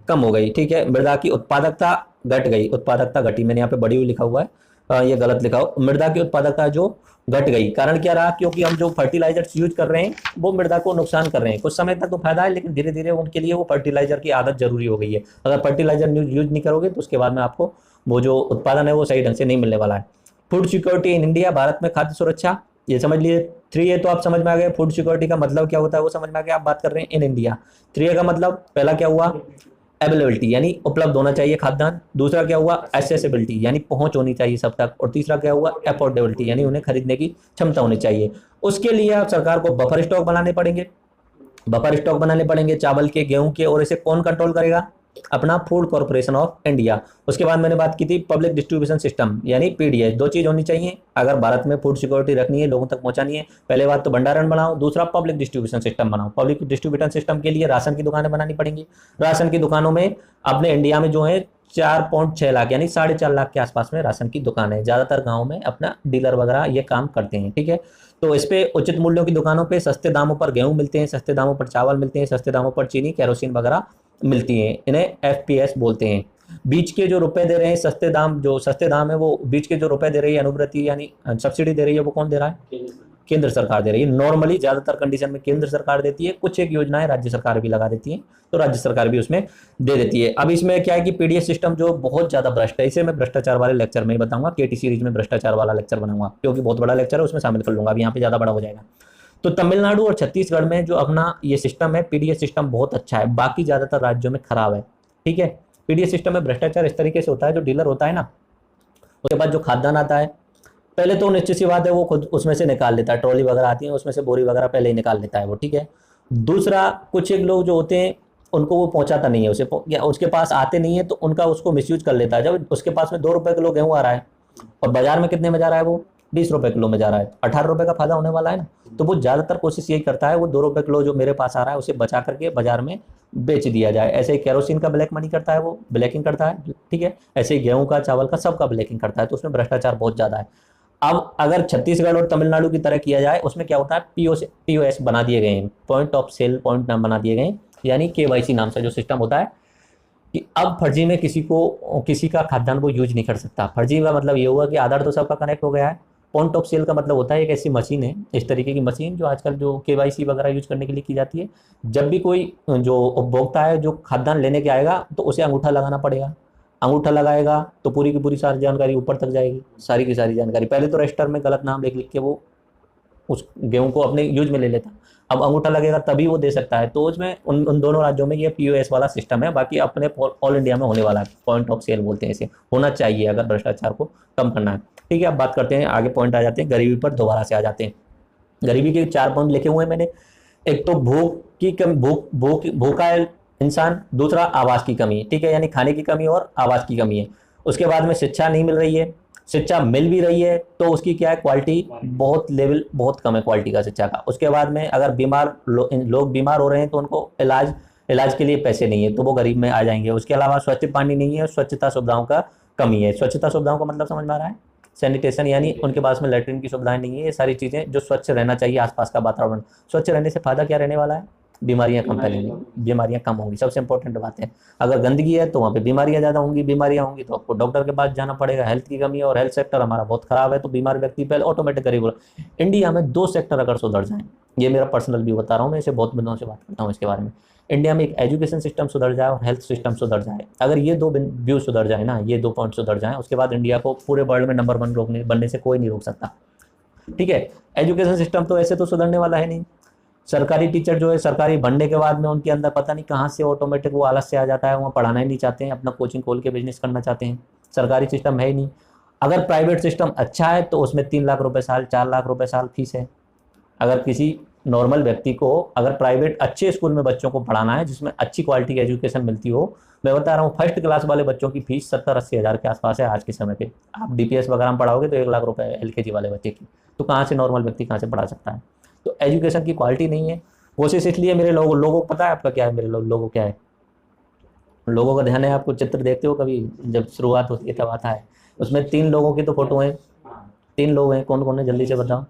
कम हो गई, ठीक है। मृदा की उत्पादकता घट गई, उत्पादकता घटी, मैंने यहाँ पे बढ़ी हुई लिखा हुआ है, ये गलत लिखा हो। मृदा की उत्पादकता जो घट गई, कारण क्या रहा, क्योंकि हम जो फर्टिलाइजर्स यूज कर रहे हैं वो मृदा को नुकसान कर रहे हैं। कुछ समय तक तो फायदा है, लेकिन धीरे धीरे उनके लिए वो फर्टिलाइजर की आदत जरूरी हो गई है। अगर फर्टिलाइजर यूज नहीं करोगे तो उसके बाद में आपको वो जो उत्पादन है वो सही ढंग से नहीं मिलने वाला है। Food security in India, Bharat में खाद्य सुरक्षा, ये समझ लिए। 3A तो आप समझ में आ गए, फूड सिक्योरिटी का मतलब क्या होता है वो समझ में आ गया। आप बात कर रहे हैं इन इंडिया। 3A का मतलब पहला क्या हुआ, अवेलेबिलिटी, यानी उपलब्ध होना चाहिए खाद्यान्न। दूसरा क्या हुआ, एसेसिबिलिटी, यानी पहुंच होनी चाहिए सब तक। और तीसरा क्या हुआ, अफोर्डेबिलिटी, यानी उन्हें खरीदने की क्षमता होनी चाहिए। उसके लिए आप सरकार को बफर स्टॉक बनाने पड़ेंगे, बफर स्टॉक बनाने पड़ेंगे चावल के, गेहूं के, और इसे कौन कंट्रोल करेगा, अपना फूड कॉर्पोरेशन ऑफ इंडिया। उसके बाद मैंने बात की थी पब्लिक डिस्ट्रीब्यूशन सिस्टम, यानी पीडीएस। दो चीज होनी चाहिए अगर भारत में फूड सिक्योरिटी रखनी है, लोगों तक पहुंचानी है। पहले बात तो भंडारण बनाओ, दूसरा पब्लिक डिस्ट्रीब्यूशन सिस्टम बनाओ। पब्लिक डिस्ट्रीब्यूशन सिस्टम के लिए राशन की दुकानें बनानी पड़ेंगी। राशन की दुकानों में अपने इंडिया में जो है 4.6 लाख यानी 4.5 लाख के आसपास में राशन की दुकान है। ज्यादातर गाँव में अपना डीलर वगैरह ये काम करते हैं, ठीक है। तो इस पे उचित मूल्यों की दुकानों पे सस्ते दामों पर गेहूं मिलते हैं, सस्ते दामों पर चावल मिलते हैं, सस्ते दामों पर चीनी, केरोसिन वगैरह मिलती हैं। इन्हें एफपीएस बोलते हैं। बीज के जो रुपए दे रहे हैं, सस्ते दाम, जो सस्ते दाम है वो बीज के जो रुपए दे रही है अनुवृत्ति यानी सब्सिडी दे रही है, वो कौन दे रहा है, केंद्र सरकार दे रही है। नॉर्मली ज्यादातर कंडीशन में केंद्र सरकार देती है, कुछ एक योजनाएं राज्य सरकार भी लगा देती है, तो राज्य सरकार भी उसमें दे देती है। अब इसमें क्या है कि पीडीएस सिस्टम जो बहुत ज्यादा भ्रष्ट है, इसे मैं भ्रष्टाचार वाले लेक्चर में ही बताऊंगा, केटी सीरीज में भ्रष्टाचार वाला लेक्चर बनाऊंगा, क्योंकि बहुत बड़ा लेक्चर है, उसमें शामिल कर लूंगा, अब यहाँ पे ज्यादा बड़ा हो जाएगा। तो तमिलनाडु और छत्तीसगढ़ में जो अपना ये सिस्टम है, पीडीएस सिस्टम बहुत अच्छा है, बाकी ज्यादातर राज्यों में खराब है, ठीक है। पीडीएस सिस्टम में भ्रष्टाचार इस तरीके से होता है, जो डीलर होता है ना, उसके बाद जो खाद्यान्न आता है, पहले तो निश्चित सी बात है वो खुद उसमें से निकाल लेता है, ट्रॉली वगैरह आती है उसमें से बोरी वगैरह पहले ही निकाल लेता है वो, ठीक है। दूसरा, कुछ एक लोग जो होते हैं उनको वो पहुंचाता नहीं है, उसे या उसके पास आते नहीं है, तो उनका उसको मिसयूज कर लेता है। जब उसके पास में 2 रुपए किलो गेहूं आ रहा है और बाजार में कितने में जा रहा है, वो 20 रुपए किलो में जा रहा है, 18 रुपए का फायदा होने वाला है ना। तो वो ज्यादातर कोशिश यही करता है, वो 2 रुपए किलो जो मेरे पास आ रहा है उसे बचा करके बाजार में बेच दिया जाए। ऐसे ही केरोसिन का ब्लैक मनी करता है, वो ब्लैकिंग करता है, ठीक है। ऐसे ही गेहूं का, चावल का, सबका ब्लैकिंग करता है, तो उसमें भ्रष्टाचार बहुत ज्यादा है। अब अगर छत्तीसगढ़ और तमिलनाडु की तरह किया जाए, उसमें क्या होता है, पीओएस बना दिए गए हैं, पॉइंट ऑफ सेल पॉइंट नाम बना दिए गए हैं, यानी केवाईसी नाम से जो सिस्टम होता है कि अब फर्जी में किसी का खाद्यान्न वो यूज नहीं कर सकता। फर्जी का मतलब ये हुआ कि आधार तो सबका कनेक्ट हो गया है। पॉइंट ऑफ सेल का मतलब होता है एक ऐसी मशीन है, इस तरीके की मशीन जो आजकल जो केवाईसी वगैरह यूज करने के लिए की जाती है। जब भी कोई जो उपभोक्ता है जो खाद्यान्न लेने के आएगा तो उसे अंगूठा लगाना पड़ेगा, अंगूठा लगाएगा तो पूरी की पूरी सारी जानकारी ऊपर तक जाएगी, सारी की सारी जानकारी। पहले तो रजिस्टर में गलत नाम लिख लिख के वो उस गेहूं को अपने यूज में ले लेता, अब अंगूठा लगेगा तभी वो दे सकता है। तो उसमें उन दोनों राज्यों में ये पीओएस वाला सिस्टम है, बाकी अपने ऑल इंडिया में होने वाला है, पॉइंट ऑफ सेल बोलते हैं इसे, होना चाहिए अगर भ्रष्टाचार को कम करना है। ठीक है, अब बात करते हैं आगे, पॉइंट आ जाते हैं गरीबी पर, दोबारा से आ जाते हैं। गरीबी के 4 पॉइंट लिखे हुए हैं मैंने। एक तो भूख की कमी, भूखा है इंसान, दूसरा आवास की कमी, ठीक है, यानी खाने की कमी और आवास की कमी है। उसके बाद में शिक्षा नहीं मिल रही है, शिक्षा मिल भी रही है तो उसकी क्या है, क्वालिटी बहुत लेवल बहुत कम है क्वालिटी का शिक्षा का। उसके बाद में अगर लोग बीमार हो रहे हैं तो उनको इलाज के लिए पैसे नहीं है तो वो गरीब में आ जाएंगे। उसके अलावा स्वच्छ पानी नहीं है, स्वच्छता सुविधाओं का कमी है। स्वच्छता सुविधाओं का मतलब समझ में आ रहा है, सैनिटेशन, यानी उनके पास में लैट्रिन की सुविधाएं नहीं है। ये सारी चीज़ें जो स्वच्छ रहना चाहिए, आसपास का वातावरण स्वच्छ रहने से फायदा क्या रहने वाला है, बीमारियां कम फैलेंगी, बीमारियां कम होंगी, सबसे इंपॉर्टेंट बात है। अगर गंदगी है तो वहाँ पे बीमारियां ज़्यादा होंगी, बीमारियां होंगी तो आपको डॉक्टर के पास जाना पड़ेगा। हेल्थ की कमी है और हेल्थ सेक्टर हमारा बहुत खराब है तो बीमार व्यक्ति पहले ऑटोमेटिक गरीब हो। इंडिया में 2 सेक्टर अगर सुधर जाएं, ये मेरा पर्सनल व्यू बता रहा हूँ, मैं इसे बहुत दिनों से बात करता हूँ इसके बारे में। इंडिया में एक एजुकेशन सिस्टम सुधर जाए और हेल्थ सिस्टम सुधर जाए, अगर ये 2 व्यू सुधर जाए ना, ये 2 पॉइंट सुधर जाए, उसके बाद इंडिया को पूरे वर्ल्ड में नंबर 1 बनने से कोई नहीं रोक सकता। ठीक है, एजुकेशन सिस्टम तो ऐसे तो सुधरने वाला है नहीं। सरकारी टीचर जो है, सरकारी बनने के बाद में उनके अंदर पता नहीं कहाँ से ऑटोमेटिक वो आलस से आ जाता है, वो पढ़ाना ही नहीं चाहते हैं, अपना कोचिंग खोल के बिजनेस करना चाहते हैं। सरकारी सिस्टम है ही नहीं। अगर प्राइवेट सिस्टम अच्छा है तो उसमें 3 लाख रुपए साल, 4 लाख रुपए साल फीस है। अगर किसी नॉर्मल व्यक्ति को अगर प्राइवेट अच्छे स्कूल में बच्चों को पढ़ाना है जिसमें अच्छी क्वालिटी की एजुकेशन मिलती हो, मैं बता रहा हूँ फर्स्ट क्लास वाले बच्चों की फीस 70-80 हज़ार के आसपास है आज के समय पे। आप डीपीएस वगैरह में पढ़ाओगे तो 1 लाख रुपए एलकेजी वाले बच्चे की, तो कहाँ से नॉर्मल व्यक्ति कहाँ से पढ़ा सकता है। तो एजुकेशन की क्वालिटी नहीं है। कोशिश इसलिए मेरे लोगों को पता है आपका क्या है, मेरे लोगों क्या है, लोगों का ध्यान है, आपको चित्र देखते हो कभी जब शुरुआत होती है तब आता है, उसमें 3 लोगों की तो फोटो है, 3 लोग हैं, कौन कौन है जल्दी से बताओ।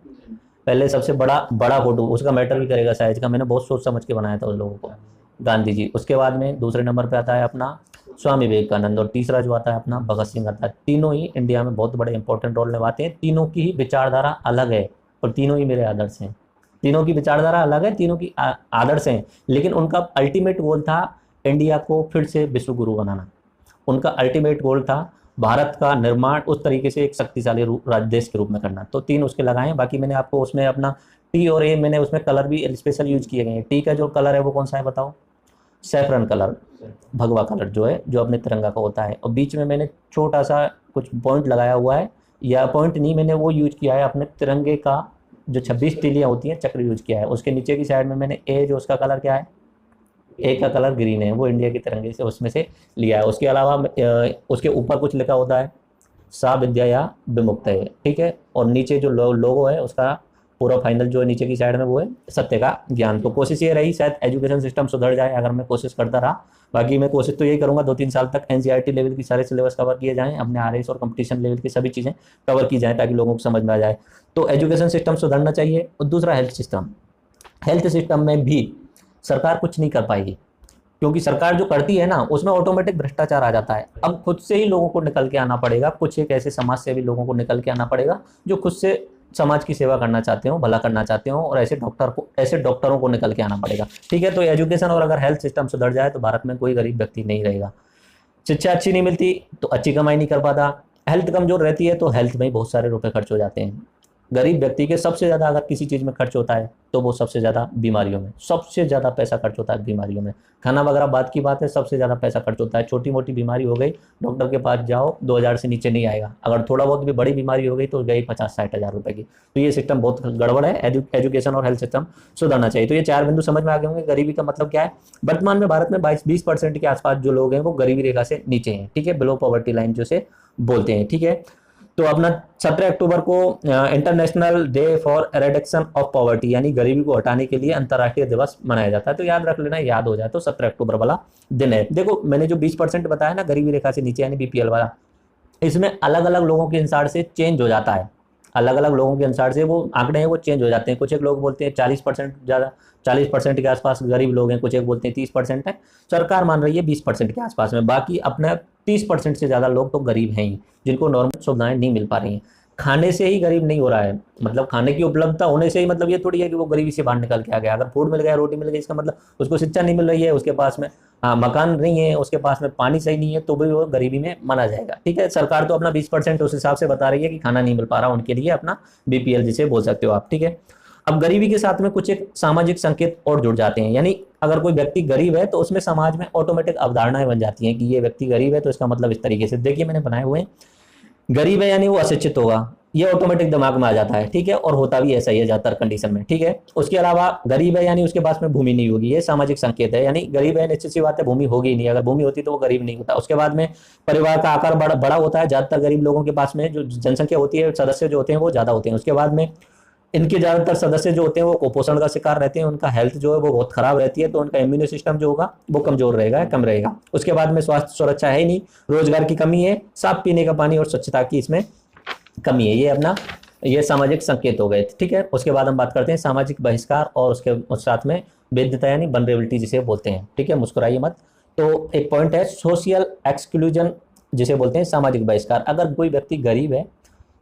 पहले सबसे बड़ा फोटो, उसका मैटर भी करेगा साइज का, मैंने बहुत सोच समझ के बनाया था उस लोगों को, गांधी जी। उसके बाद में दूसरे नंबर पे आता है अपना स्वामी विवेकानंद और तीसरा जो आता है अपना भगत सिंह आता है। तीनों ही इंडिया में बहुत बड़े इंपॉर्टेंट रोल निभाते हैं, तीनों की ही विचारधारा अलग है और तीनों ही मेरे आदर्श हैं। तीनों की विचारधारा अलग है, तीनों की आदर्श हैं, लेकिन उनका अल्टीमेट गोल था इंडिया को फिर से विश्व गुरु बनाना। उनका अल्टीमेट गोल था भारत का निर्माण उस तरीके से एक शक्तिशाली देश के रूप में करना। तो 3 उसके लगाए। बाकी मैंने आपको उसमें अपना टी और ए, मैंने उसमें कलर भी स्पेशल यूज किए गए हैं। टी का जो कलर है वो कौन सा है बताओ, सैफरन कलर, भगवा कलर जो है, जो अपने तिरंगा का होता है। और बीच में मैंने छोटा सा कुछ पॉइंट लगाया हुआ है, या पॉइंट नहीं, मैंने वो यूज किया है अपने तिरंगे का जो 26 तीलियाँ होती हैं चक्र यूज किया है। उसके नीचे की साइड में मैंने ए, जो उसका कलर क्या है, ए का कलर ग्रीन है, वो इंडिया के तिरंगे से उसमें से लिया है। उसके अलावा उसके ऊपर कुछ लिखा होता है सा विद्या या विमुक्त है, ठीक है। और नीचे जो लोगो है उसका पूरा फाइनल जो है नीचे की साइड में वो है सत्य का ज्ञान। तो कोशिश ये रही शायद एजुकेशन सिस्टम सुधर जाए अगर मैं कोशिश करता रहा। बाकी मैं कोशिश तो यही करूंगा 2-3 साल तक एनसीईआरटी लेवल की सारे सिलेबस कवर किए जाएं, अपने आरएस और कंपटीशन लेवल की सभी चीज़ें कवर की जाएं ताकि लोगों को समझ में आ जाए। तो एजुकेशन सिस्टम सुधरना चाहिए। और दूसरा हेल्थ सिस्टम में भी सरकार कुछ नहीं कर पाएगी, क्योंकि सरकार जो करती है ना उसमें ऑटोमेटिक भ्रष्टाचार आ जाता है। अब खुद से ही लोगों को निकल के आना पड़ेगा, कुछ एक ऐसे समाज सेवी लोगों को निकल के आना पड़ेगा जो खुद से समाज की सेवा करना चाहते हो, भला करना चाहते हो, और ऐसे डॉक्टरों को निकल के आना पड़ेगा। ठीक है, तो एजुकेशन और अगर हेल्थ सिस्टम सुधर जाए तो भारत में कोई गरीब व्यक्ति नहीं रहेगा। शिक्षा अच्छी नहीं मिलती तो अच्छी कमाई नहीं कर पाता, हेल्थ कमजोर रहती है तो हेल्थ में ही बहुत सारे रुपए खर्च हो जाते हैं। गरीब व्यक्ति के सबसे ज़्यादा अगर किसी चीज़ में खर्च होता है तो वो सबसे ज़्यादा बीमारियों में, सबसे ज़्यादा पैसा खर्च होता है बीमारियों में। खाना वगैरह बात की बात है, सबसे ज़्यादा पैसा खर्च होता है। छोटी मोटी बीमारी हो गई, डॉक्टर के पास जाओ 2000 से नीचे नहीं आएगा। अगर थोड़ा बहुत भी बड़ी बीमारी हो गई तो गई 50-60 हज़ार रुपये की। तो ये सिस्टम बहुत गड़बड़ है। एजुकेशन और हेल्थ सिस्टम सुधरना चाहिए। तो ये 4 बिंदु समझ में आ गए होंगे। गरीबी का मतलब क्या है, वर्तमान में भारत में 20% के आसपास जो लोग हैं वो गरीबी रेखा से नीचे हैं, ठीक है, बिलो पॉवर्टी लाइन जो से बोलते हैं, ठीक है। तो अपना 17 अक्टूबर को international day for eradication of poverty यानी गरीबी को हटाने के लिए अंतर्राष्ट्रीय दिवस मनाया जाता है। तो याद रख लेना, याद हो जाए तो 17 अक्टूबर वाला दिन है। देखो मैंने जो 20% बताया ना गरीबी रेखा से नीचे यानी बीपीएल वाला, इसमें अलग अलग लोगों के हिसाब से चेंज हो जाता है। अलग अलग लोगों के अनुसार से वो आंकड़े हैं वो चेंज हो जाते हैं। कुछ एक लोग बोलते हैं 40% ज़्यादा, 40% के आसपास गरीब लोग हैं, कुछ एक बोलते हैं 30% है। सरकार मान रही है 20% के आसपास में, बाकी अपना 30% से ज़्यादा लोग तो गरीब हैं ही, जिनको नॉर्मल सुविधाएं नहीं मिल पा रही हैं। खाने से ही गरीब नहीं हो रहा है, मतलब खाने की उपलब्धता होने से ही मतलब ये थोड़ी है कि वो गरीबी से बाहर निकल के आ गया। अगर फूड मिल गया, रोटी मिल गई, इसका मतलब उसको शिक्षा नहीं मिल रही है, उसके पास में हाँ मकान नहीं है, उसके पास में पानी सही नहीं है, तो भी वो गरीबी में माना जाएगा। ठीक है, सरकार तो अपना 20% उस हिसाब से बता रही है कि खाना नहीं मिल पा रहा उनके लिए, अपना बीपीएल जिसे बोल सकते हो आप। ठीक है, अब गरीबी के साथ में कुछ एक सामाजिक संकेत और जुड़ जाते हैं, यानी अगर कोई व्यक्ति गरीब है तो उसमें समाज में ऑटोमेटिक अवधारणाएं बन जाती हैं कि ये व्यक्ति गरीब है, तो इसका मतलब इस तरीके से देखिए मैंने बनाए हुए हैं। गरीब है यानी वो अशिक्षित होगा, ये ऑटोमेटिक दिमाग में आ जाता है। ठीक है, और होता भी ऐसा ही है ज्यादातर कंडीशन में। ठीक है, उसके अलावा गरीब है यानी उसके पास में भूमि नहीं होगी, ये सामाजिक संकेत है, यानी गरीब है निश्चित सी बात है भूमि होगी ही नहीं, अगर भूमि होती तो वो गरीब नहीं होता। उसके बाद में परिवार का आकार बड़ा बड़ा होता है, ज्यादातर गरीब लोगों के पास में जो जनसंख्या होती है, सदस्य जो होते हैं वो ज्यादा होते हैं। उसके बाद में इनके ज़्यादातर सदस्य जो होते हैं वो कुपोषण का शिकार रहते हैं, उनका हेल्थ जो है वो बहुत खराब रहती है, तो उनका इम्यून सिस्टम जो होगा वो कमजोर रहेगा, कम रहेगा। उसके बाद में स्वास्थ्य सुरक्षा है ही नहीं, रोजगार की कमी है, साफ पीने का पानी और स्वच्छता की इसमें कमी है। ये अपना ये सामाजिक संकेत हो गए। ठीक है, उसके बाद हम बात करते हैं सामाजिक बहिष्कार और उसके साथ में वैधता यानी वल्नरेबिलिटी जिसे बोलते हैं। ठीक है, मुस्कुराइए मत। तो एक पॉइंट है सोशल एक्सक्लूजन जिसे बोलते हैं सामाजिक बहिष्कार। अगर कोई व्यक्ति गरीब है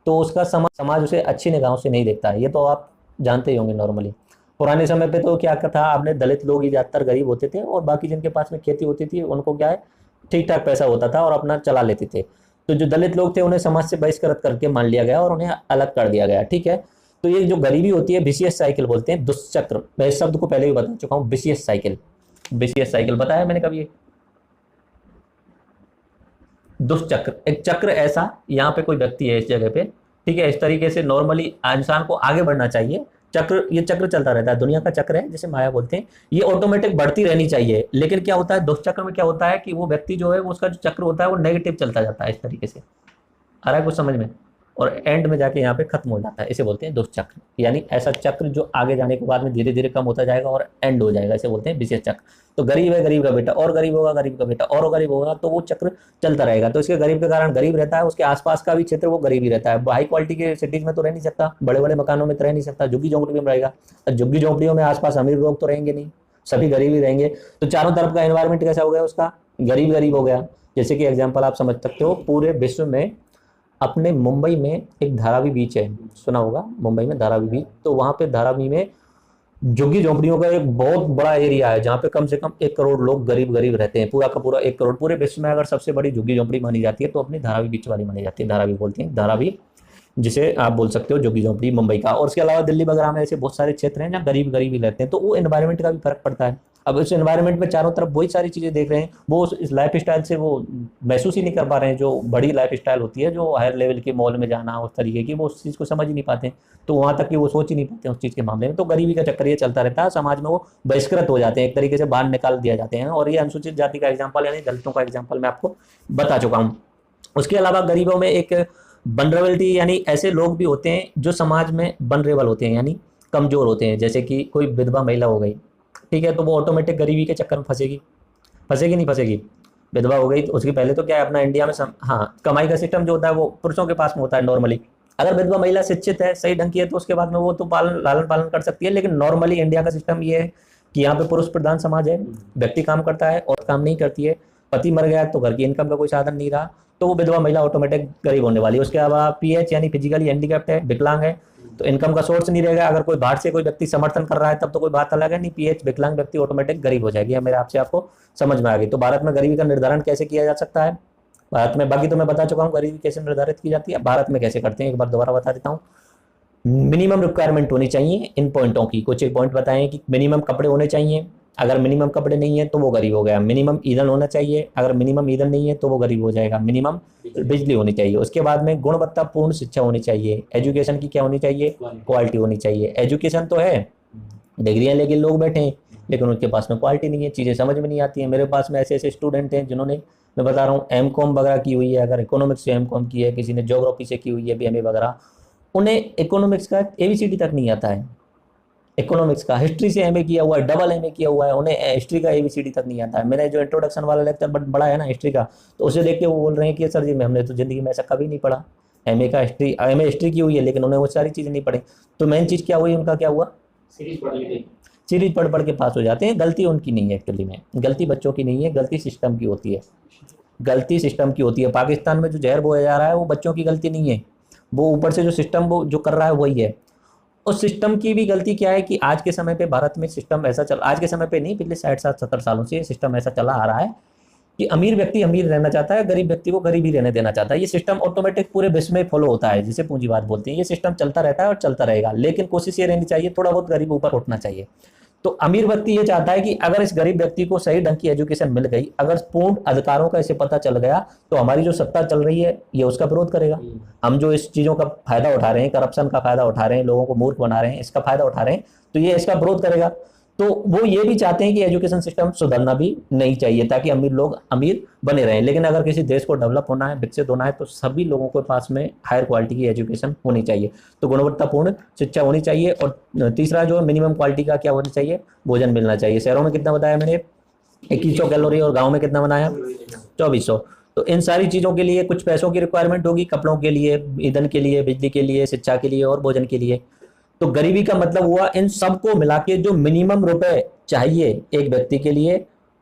तो उसका समाज उसे अच्छी निगाहों से नहीं देखता है, ये तो आप जानते ही होंगे। नॉर्मली पुराने समय पे तो क्या था, आपने दलित लोग ही ज़्यादातर गरीब होते थे, और बाकी जिनके पास में खेती होती थी उनको क्या है ठीक ठाक पैसा होता था और अपना चला लेते थे। तो जो दलित लोग थे उन्हें समाज से बहिष्कृत करके मान लिया गया और उन्हें अलग कर दिया गया। ठीक है, तो ये जो गरीबी होती है विशियस साइकिल बोलते हैं, दुष्चक्र। मैं इस शब्द को पहले भी बता चुका हूँ, विशियस साइकिल। विशियस साइकिल बताया मैंने कभी? दुष्चक्र, एक चक्र ऐसा, यहाँ पे कोई व्यक्ति है इस जगह पे, ठीक है, इस तरीके से नॉर्मली इंसान को आगे बढ़ना चाहिए। चक्र, ये चक्र चलता रहता है, दुनिया का चक्र है जिसे माया बोलते हैं, ये ऑटोमेटिक बढ़ती रहनी चाहिए। लेकिन क्या होता है दुष्चक्र में, क्या होता है कि वो व्यक्ति जो है वो उसका जो चक्र होता है वो नेगेटिव चलता जाता है इस तरीके से। आ रहा है कुछ समझ में? और एंड में जाके यहाँ पे खत्म हो जाता है, इसे बोलते हैं दुष्चक्र। यानी ऐसा चक्र जो आगे जाने के बाद में धीरे धीरे कम होता जाएगा और एंड हो जाएगा, इसे बोलते हैं विशेष चक्र। तो गरीब है, गरीब का बेटा और गरीब होगा, गरीब का बेटा और गरीब होगा, तो वो चक्र चलता रहेगा। तो इसके गरीब के कारण गरीब रहता है, उसके आसपास का भी क्षेत्र वो गरीब ही रहता है। हाई क्वालिटी के सिटीज में तो रह नहीं सकता, बड़े बड़े मकानों में तो रह नहीं सकता, झुग्गी झोंपड़ियों में रहेगा। झुग्गी झोंपड़ियों में आसपास अमीर लोग तो रहेंगे नहीं, सभी गरीब ही रहेंगे। तो चारों तरफ का एनवायरमेंट कैसा हो गया उसका, गरीब गरीब हो गया। जैसे कि एग्जाम्पल आप समझ सकते हो, पूरे विश्व में अपने मुंबई में एक धारावी बीच है, सुना होगा मुंबई में धारावी बीच। तो वहां पे धारावी में झुग्गी झोंपड़ियों का एक बहुत बड़ा एरिया है, जहाँ पे कम से कम 1 करोड़ लोग गरीब गरीब रहते हैं, पूरा का पूरा 1 करोड़। पूरे विश्व में अगर सबसे बड़ी झुग्गी झोंपड़ी मानी जाती है तो अपनी धारावी बीच वाली मानी जाती है, धारावी बोलते हैं, धारावी जिसे आप बोल सकते हो झुग्गी झोंपड़ी मुंबई का। और उसके अलावा दिल्ली वगैरह में ऐसे बहुत सारे क्षेत्र हैं जहाँ गरीब गरीब ही रहते हैं, तो वो एनवायरमेंट का भी फर्क पड़ता है। अब उस एनवायरमेंट में चारों तरफ वही सारी चीजें देख रहे हैं, वो इस लाइफ स्टाइल से वो महसूस ही नहीं कर पा रहे हैं, जो बड़ी लाइफ स्टाइल होती है, जो हायर लेवल के मॉल में जाना उस तरीके की, वो उस चीज़ को समझ ही नहीं पाते, तो वहाँ तक कि वो सोच ही नहीं पाते उस चीज़ के मामले में। तो गरीबी का चक्कर ये चलता रहता है, समाज में वो बहिष्कृत हो जाते हैं, एक तरीके से बाहर निकाल दिया जाते हैं। और ये अनुसूचित जाति का एग्जाम्पल यानी दलितों का एग्जाम्पल मैं आपको बता चुका हूँ। उसके अलावा गरीबों में एक वल्नरेबिलिटी यानी ऐसे लोग भी होते हैं जो समाज में वल्नरेबल होते हैं, यानी कमजोर होते हैं। जैसे कि कोई विधवा महिला हो गई, ठीक है, तो वो ऑटोमेटिक गरीबी के चक्कर में फंसेगी, फंसेगी नहीं फंसेगी? विधवा हो गई तो उसकी पहले तो क्या है अपना इंडिया में हाँ कमाई का सिस्टम जो होता है वो पुरुषों के पास में होता है नॉर्मली। अगर विधवा महिला शिक्षित है, सही ढंग की है, तो उसके बाद में वो तो लालन पालन कर सकती है। लेकिन नॉर्मली इंडिया का सिस्टम ये है कि यहाँ पे पुरुष प्रधान समाज है, व्यक्ति काम करता है और काम नहीं करती है, पति मर गया तो घर की इनकम का कोई साधन नहीं रहा, तो वो विधवा महिला ऑटोमेटिक गरीब होने वाली है। उसके अलावा पीएच यानी फिजिकली हैंडीकैप्ड है, विकलांग है, तो इनकम का सोर्स नहीं रहेगा। अगर कोई बाहर से कोई व्यक्ति समर्थन कर रहा है तब तो कोई बात अलग है, नहीं पीएच विकलांग व्यक्ति ऑटोमेटिक गरीब हो जाएगी। मेरे आपसे आपको समझ में आ गई। तो भारत में गरीबी का निर्धारण कैसे किया जा सकता है भारत में, बाकी तो मैं बता चुका हूँ गरीबी कैसे निर्धारित की जाती है, भारत में कैसे करते हैं एक बार दोबारा बता देता हूँ। मिनिमम रिक्वायरमेंट होनी चाहिए इन पॉइंटों की, कुछ एक पॉइंट बताएं कि मिनिमम कपड़े होने चाहिए, अगर मिनिमम कपड़े नहीं है तो वो गरीब हो गया। मिनिमम ईंधन होना चाहिए, अगर मिनिमम ईंधन नहीं है तो वो गरीब हो जाएगा। मिनिमम बिजली होनी चाहिए। उसके बाद में गुणवत्तापूर्ण शिक्षा होनी चाहिए। एजुकेशन की क्या होनी चाहिए, क्वालिटी होनी चाहिए। एजुकेशन तो है, डिग्रियां लेके लोग बैठे हैं लेकिन उनके पास में क्वालिटी नहीं है, चीज़ें समझ में नहीं आती हैं। मेरे पास में ऐसे ऐसे स्टूडेंट हैं जिन्होंने, मैं बता रहा हूँ, एमकॉम वगैरह की हुई है, अगर इकोनॉमिक्स से एमकॉम की है, किसी ने ज्योग्राफी से की हुई है बीएमए वगैरह, उन्हें इकोनॉमिक्स का एबीसीडी तक नहीं आता है। इकोनॉमिक्स का हिस्ट्री से एमए किया हुआ है, डबल एमए किया हुआ है, उन्हें हिस्ट्री का एबीसीडी तक नहीं आता है। मैंने जो इंट्रोडक्शन वाला लेक्चर बड़ा है ना हिस्ट्री का, तो उसे देख के वो बोल रहे हैं कि सर जी हमने तो जिंदगी में ऐसा कभी नहीं पढ़ा। एमए का हिस्ट्री, एमए हिस्ट्री की हुई है लेकिन उन्हें वो सारी चीज़ें नहीं पढ़ी। तो मेन चीज़ क्या हुई उनका, क्या हुआ, सीरीज पढ़ पढ़ के पास हो जाते हैं। गलती उनकी नहीं है एक्चुअली में, गलती बच्चों की नहीं है, गलती सिस्टम की होती है, गलती सिस्टम की होती है। पाकिस्तान में जो जहर बोया जा रहा है वो बच्चों की गलती नहीं है, वो ऊपर से जो सिस्टम वो जो कर रहा है वही है। उस सिस्टम की भी गलती क्या है कि आज के समय पे भारत में सिस्टम ऐसा चल, आज के समय पे नहीं, पिछले 60-70 सालों से ये सिस्टम ऐसा चला आ रहा है कि अमीर व्यक्ति अमीर रहना चाहता है, गरीब व्यक्ति को गरीब ही रहने देना चाहता है। ये सिस्टम ऑटोमेटिक पूरे विश्व में फॉलो होता है, जिसे पूंजीवाद बोलते हैं। ये सिस्टम चलता रहता है और चलता रहेगा, लेकिन कोशिश ये रहनी चाहिए थोड़ा बहुत गरीब ऊपर उठना चाहिए। तो अमीर व्यक्ति ये चाहता है कि अगर इस गरीब व्यक्ति को सही ढंग की एजुकेशन मिल गई, अगर पूर्ण अधिकारों का इसे पता चल गया, तो हमारी जो सत्ता चल रही है ये उसका विरोध करेगा। हम जो इस चीज़ों का फायदा उठा रहे हैं, करप्शन का फायदा उठा रहे हैं, लोगों को मूर्ख बना रहे हैं, इसका फायदा उठा रहे हैं, तो ये इसका विरोध करेगा। तो वो ये भी चाहते हैं कि एजुकेशन सिस्टम सुधरना भी नहीं चाहिए ताकि अमीर लोग अमीर बने रहें। लेकिन अगर किसी देश को डेवलप होना है, विकसित होना है, तो सभी लोगों के पास में हायर क्वालिटी की एजुकेशन होनी चाहिए, तो गुणवत्तापूर्ण शिक्षा होनी चाहिए। और तीसरा जो मिनिमम क्वालिटी का क्या होना चाहिए, भोजन मिलना चाहिए। शहरों में कितना बताया मैंने, 2100 कैलोरी, और गाँव में कितना बनाया, 2400। तो इन सारी चीज़ों के लिए कुछ पैसों की रिक्वायरमेंट होगी, कपड़ों के लिए, ईंधन के लिए, बिजली के लिए, शिक्षा के लिए और भोजन के लिए। तो गरीबी का मतलब हुआ इन सबको मिला के जो मिनिमम रुपए चाहिए एक व्यक्ति के लिए,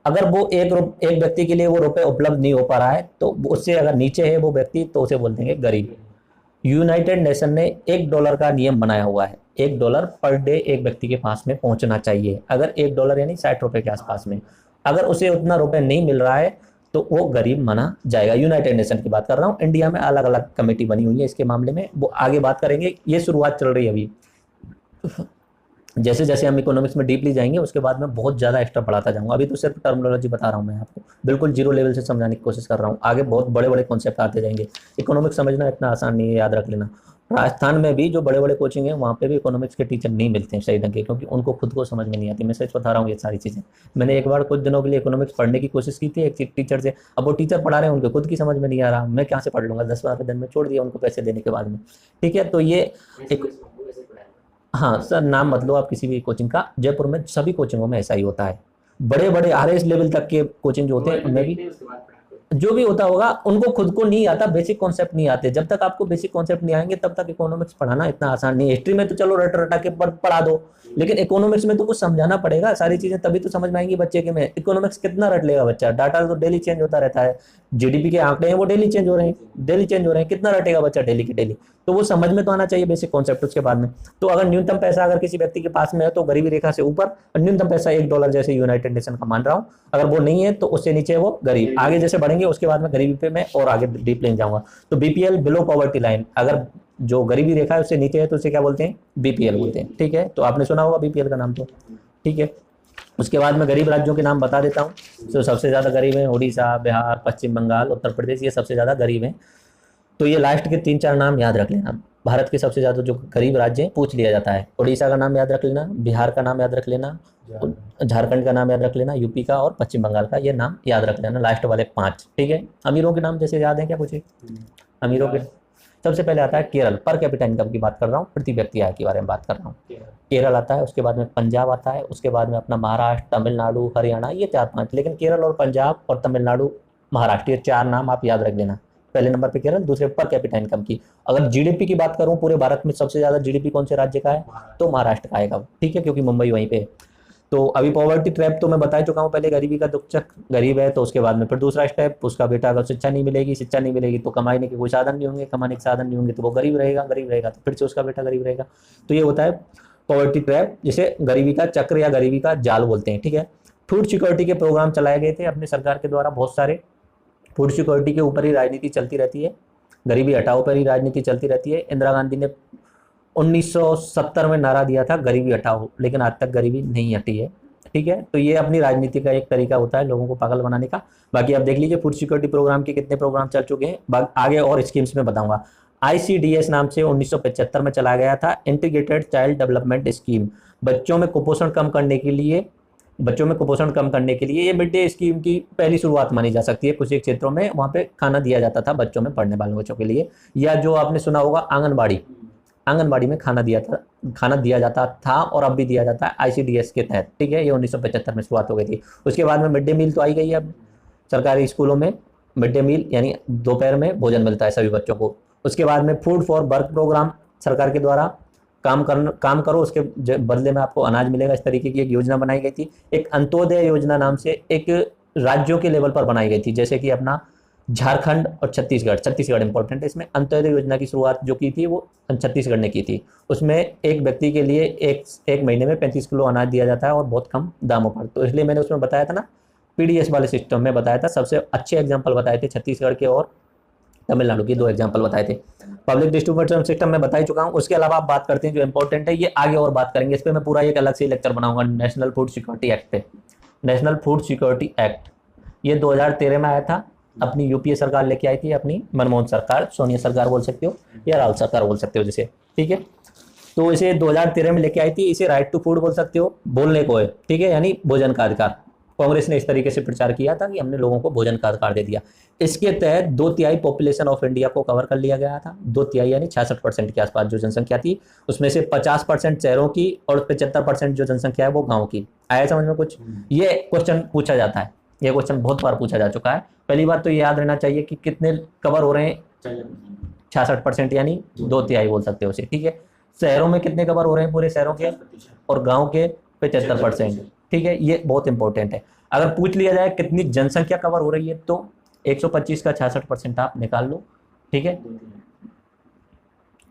अगर वो एक व्यक्ति के लिए वो रुपए उपलब्ध नहीं हो पा रहा है, तो उससे अगर नीचे है वो व्यक्ति, तो उसे बोल देंगे गरीब। यूनाइटेड नेशन ने $1 का नियम बनाया हुआ है, $1 पर डे एक व्यक्ति के पास में पहुंचना चाहिए। अगर $1 यानी 60 रुपए के आसपास में, अगर उसे उतना रुपए नहीं मिल रहा है तो वो गरीब माना जाएगा। यूनाइटेड नेशन की बात कर रहा हूँ। इंडिया में अलग अलग कमेटी बनी हुई है इसके मामले में, वो आगे बात करेंगे, ये शुरुआत चल रही है अभी। जैसे जैसे हम इकोनॉमिक्स में डीपली जाएंगे उसके बाद मैं बहुत ज़्यादा एक्स्ट्रा पढ़ाता जाऊंगा। अभी तो सिर्फ टर्मिनोलॉजी बता रहा हूँ मैं आपको, बिल्कुल जीरो लेवल से समझाने की कोशिश कर रहा हूँ। आगे बहुत बड़े बड़े कॉन्सेप्ट आते जाएंगे। इकोनॉमिक्स समझना इतना आसान नहीं है, याद रख लेना। राजस्थान में भी जो बड़े बड़े कोचिंग है वहाँ पे भी इकोनॉमिक्स के टीचर नहीं मिलते हैं सही ढंग के, क्योंकि उनको खुद को समझ में नहीं आती। मैं सच बता रहा हूँ ये सारी चीज़ें। मैंने एक बार कुछ दिनों के लिए इकोनॉमिक्स पढ़ने की कोशिश की थी एक टीचर से, अब वो टीचर पढ़ा रहे हैं, उनके खुद की समझ में नहीं आ रहा, मैं क्या से पढ़ लूँगा, 10-12 दिन में छोड़ दिया उनको पैसे देने के बाद में। ठीक है, तो ये एक, हाँ सर नाम मत लो आप किसी भी कोचिंग का, जयपुर में सभी कोचिंगों में ऐसा ही होता है। बड़े बड़े आरएस लेवल तक के कोचिंग जो होते हैं उनमें भी जो भी होता होगा, उनको खुद को नहीं आता, बेसिक कॉन्सेप्ट नहीं आते। जब तक आपको बेसिक कॉन्सेप्ट नहीं आएंगे तब तक इकोनॉमिक्स पढ़ाना इतना आसान नहीं है। हिस्ट्री में तो चलो रट रटा के पढ़ा दो, लेकिन इकोनॉमिक्स में तो कुछ समझाना पड़ेगा सारी चीजें, तभी तो समझ में आएंगी बच्चे के में। इकोनॉमिक्स कितना रट लेगा बच्चा, डाटा तो डेली चेंज होता रहता है, जीडीपी के आंकड़े हैं वो डेली चेंज हो रहे हैं, डेली चेंज हो रहे हैं, कितना रटेगा बच्चा डेली के डेली। तो वो समझ में तो आना चाहिए बेसिक कॉन्सेप्ट उसके बाद में। तो अगर न्यूनतम पैसा अगर किसी व्यक्ति के पास में है तो गरीबी रेखा से ऊपर, और न्यूनतम पैसा $1 जैसे यूनाइटेड नेशन का मान रहा हूँ, अगर वो नहीं है तो उससे नीचे वो गरीब। आगे जैसे बढ़ेंगे उसके बाद में गरीबी पे मैं और आगे डीप लेन जाऊंगा। तो बीपीएल बिलो पॉवर्टी लाइन, अगर जो गरीबी रेखा है उससे नीचे है तो उसे क्या बोलते हैं, बीपीएल बोलते हैं। ठीक है, तो आपने सुना होगा बीपीएल का नाम तो। ठीक है, उसके बाद में गरीब राज्यों के नाम बता देता हूँ। तो सबसे ज़्यादा गरीब हैं उड़ीसा, बिहार, पश्चिम बंगाल, उत्तर प्रदेश, ये सबसे ज़्यादा गरीब हैं। तो ये लास्ट के 3-4 नाम याद रख लेना। भारत के सबसे ज़्यादा जो गरीब राज्य हैं पूछ लिया जाता है, उड़ीसा का नाम याद रख लेना, बिहार का नाम याद रख लेना, झारखंड का नाम याद रख लेना, यूपी का और पश्चिम बंगाल का, ये नाम याद रख लेना, लास्ट वाले 5। ठीक है, अमीरों के नाम जैसे याद है क्या पूछे, अमीरों के सबसे पहले आता है केरल, पर कैपिटा इनकम की बात कर रहा हूँ, प्रति व्यक्ति आय के बारे में बात कर रहा हूँ। केरल आता है, उसके बाद में पंजाब आता है, उसके बाद में अपना महाराष्ट्र, तमिलनाडु, हरियाणा, ये 4-5। लेकिन केरल और पंजाब और तमिलनाडु, महाराष्ट्र, ये 4 नाम आप याद रख लेना। पहले नंबर पे केरल, दूसरे पर कैपिटा इनकम की। अगर जीडीपी की बात करूं पूरे भारत में सबसे ज्यादा जीडीपी कौन से राज्य का है, तो महाराष्ट्र का आएगा। ठीक है, क्योंकि मुंबई वहीं पे है। तो अभी पॉवर्टी ट्रैप तो मैं बता चुका हूँ पहले, गरीबी का दुख चक, गरीब है तो उसके बाद में फिर दूसरा स्टेप, उसका बेटा अगर शिक्षा नहीं मिलेगी तो कमाने के कोई साधन नहीं होंगे, कमाने के साधन नहीं होंगे तो वो गरीब रहेगा तो फिर से उसका बेटा गरीब रहेगा। तो ये होता है पॉवर्टी ट्रैप, जिसे गरीबी का चक्र या गरीबी का जाल बोलते हैं। ठीक है, फूड सिक्योरिटी के प्रोग्राम चलाए गए थे अपनी सरकार के द्वारा बहुत सारे। फूड सिक्योरिटी के ऊपर ही राजनीति चलती रहती है, गरीबी हटाओ पर ही राजनीति चलती रहती है। इंदिरा गांधी ने 1970 में नारा दिया था गरीबी हटाओ, लेकिन आज तक गरीबी नहीं हटी है। ठीक है, तो ये अपनी राजनीति का एक तरीका होता है लोगों को पागल बनाने का। बाकी आप देख लीजिए फूड सिक्योरिटी प्रोग्राम के कितने प्रोग्राम चल चुके हैं, आगे और स्कीम्स में बताऊंगा। ICDS नाम से 1975 में चलाया गया था, इंटीग्रेटेड चाइल्ड डेवलपमेंट स्कीम। बच्चों में कुपोषण कम करने के लिए ये मिड डे स्कीम की पहली शुरुआत मानी जा सकती है। कुछ एक क्षेत्रों में वहाँ पे खाना दिया जाता था बच्चों में, पढ़ने वाले बच्चों के लिए। या जो आपने सुना होगा आंगनबाड़ी में खाना दिया जाता था और अब भी दिया जाता है ICDS के तहत। ठीक है, ये 1975 में शुरुआत हो गई थी। उसके बाद में मिड डे मील तो आई गई है। अब सरकारी स्कूलों में मिड डे मील यानी दोपहर में भोजन मिलता है सभी बच्चों को, उसके बाद में फूड फॉर वर्क प्रोग्राम सरकार के द्वारा काम करो, उसके बदले में आपको अनाज मिलेगा, इस तरीके की एक योजना बनाई गई थी। एक अंत्योदय योजना नाम से एक राज्यों के लेवल पर बनाई गई थी, जैसे कि अपना झारखंड और छत्तीसगढ़ इंपॉर्टेंट है इसमें। अंत्योदय योजना की शुरुआत जो की थी वो छत्तीसगढ़ ने की थी। उसमें एक व्यक्ति के लिए एक महीने में 35 किलो अनाज दिया जाता है और बहुत कम दामों पर। तो इसलिए मैंने उसमें बताया था ना, पीडीएस वाले सिस्टम में बताया था, सबसे अच्छे एग्जाम्पल बताए थे छत्तीसगढ़ के और तमिलनाडु के 2 एग्जाम्पल बताए थे। पब्लिक डिस्ट्रीब्यूशन सिस्टम में बता ही चुका हूँ। उसके अलावा आप बात करते हैं जो इंपॉर्टेंट है, ये आगे और बात करेंगे, इस पर मैं पूरा एक अलग से लेक्चर बनाऊंगा नेशनल फूड सिक्योरिटी एक्ट पे। नेशनल फूड सिक्योरिटी एक्ट ये 2013 में आया था, अपनी यूपीए सरकार लेके आई थी, अपनी मनमोहन सरकार, सोनिया सरकार बोल सकते हो या राहुल सरकार बोल सकते हो जिसे, ठीक है। तो इसे 2013 में लेके आई थी। इसे राइट टू फूड बोल सकते हो, बोलने को है, ठीक है, यानी भोजन का अधिकार। कांग्रेस ने इस तरीके से प्रचार किया था कि हमने लोगों को भोजन का अधिकार दे दिया। इसके तहत 2/3 पॉपुलेशन ऑफ इंडिया को कवर कर लिया गया था। 2/3 यानी 66% के आसपास जो जनसंख्या थी, उसमें से 50% शहरों की और 75% जो जनसंख्या है वो गाँव की। आया समझ में कुछ? ये क्वेश्चन पूछा जाता है, ये क्वेश्चन बहुत बार पूछा जा चुका है। पहली बात तो ये याद रहना चाहिए कि कितने कवर हो रहे हैं, 66% यानी 2/3 बोल सकते हो उसे, ठीक है। शहरों में कितने कवर हो रहे हैं पूरे शहरों के, और गांव के 75%, ठीक है। ये बहुत इंपॉर्टेंट है। अगर पूछ लिया जाए कितनी जनसंख्या कवर हो रही है, तो 125 का 66% आप निकाल लो, ठीक है।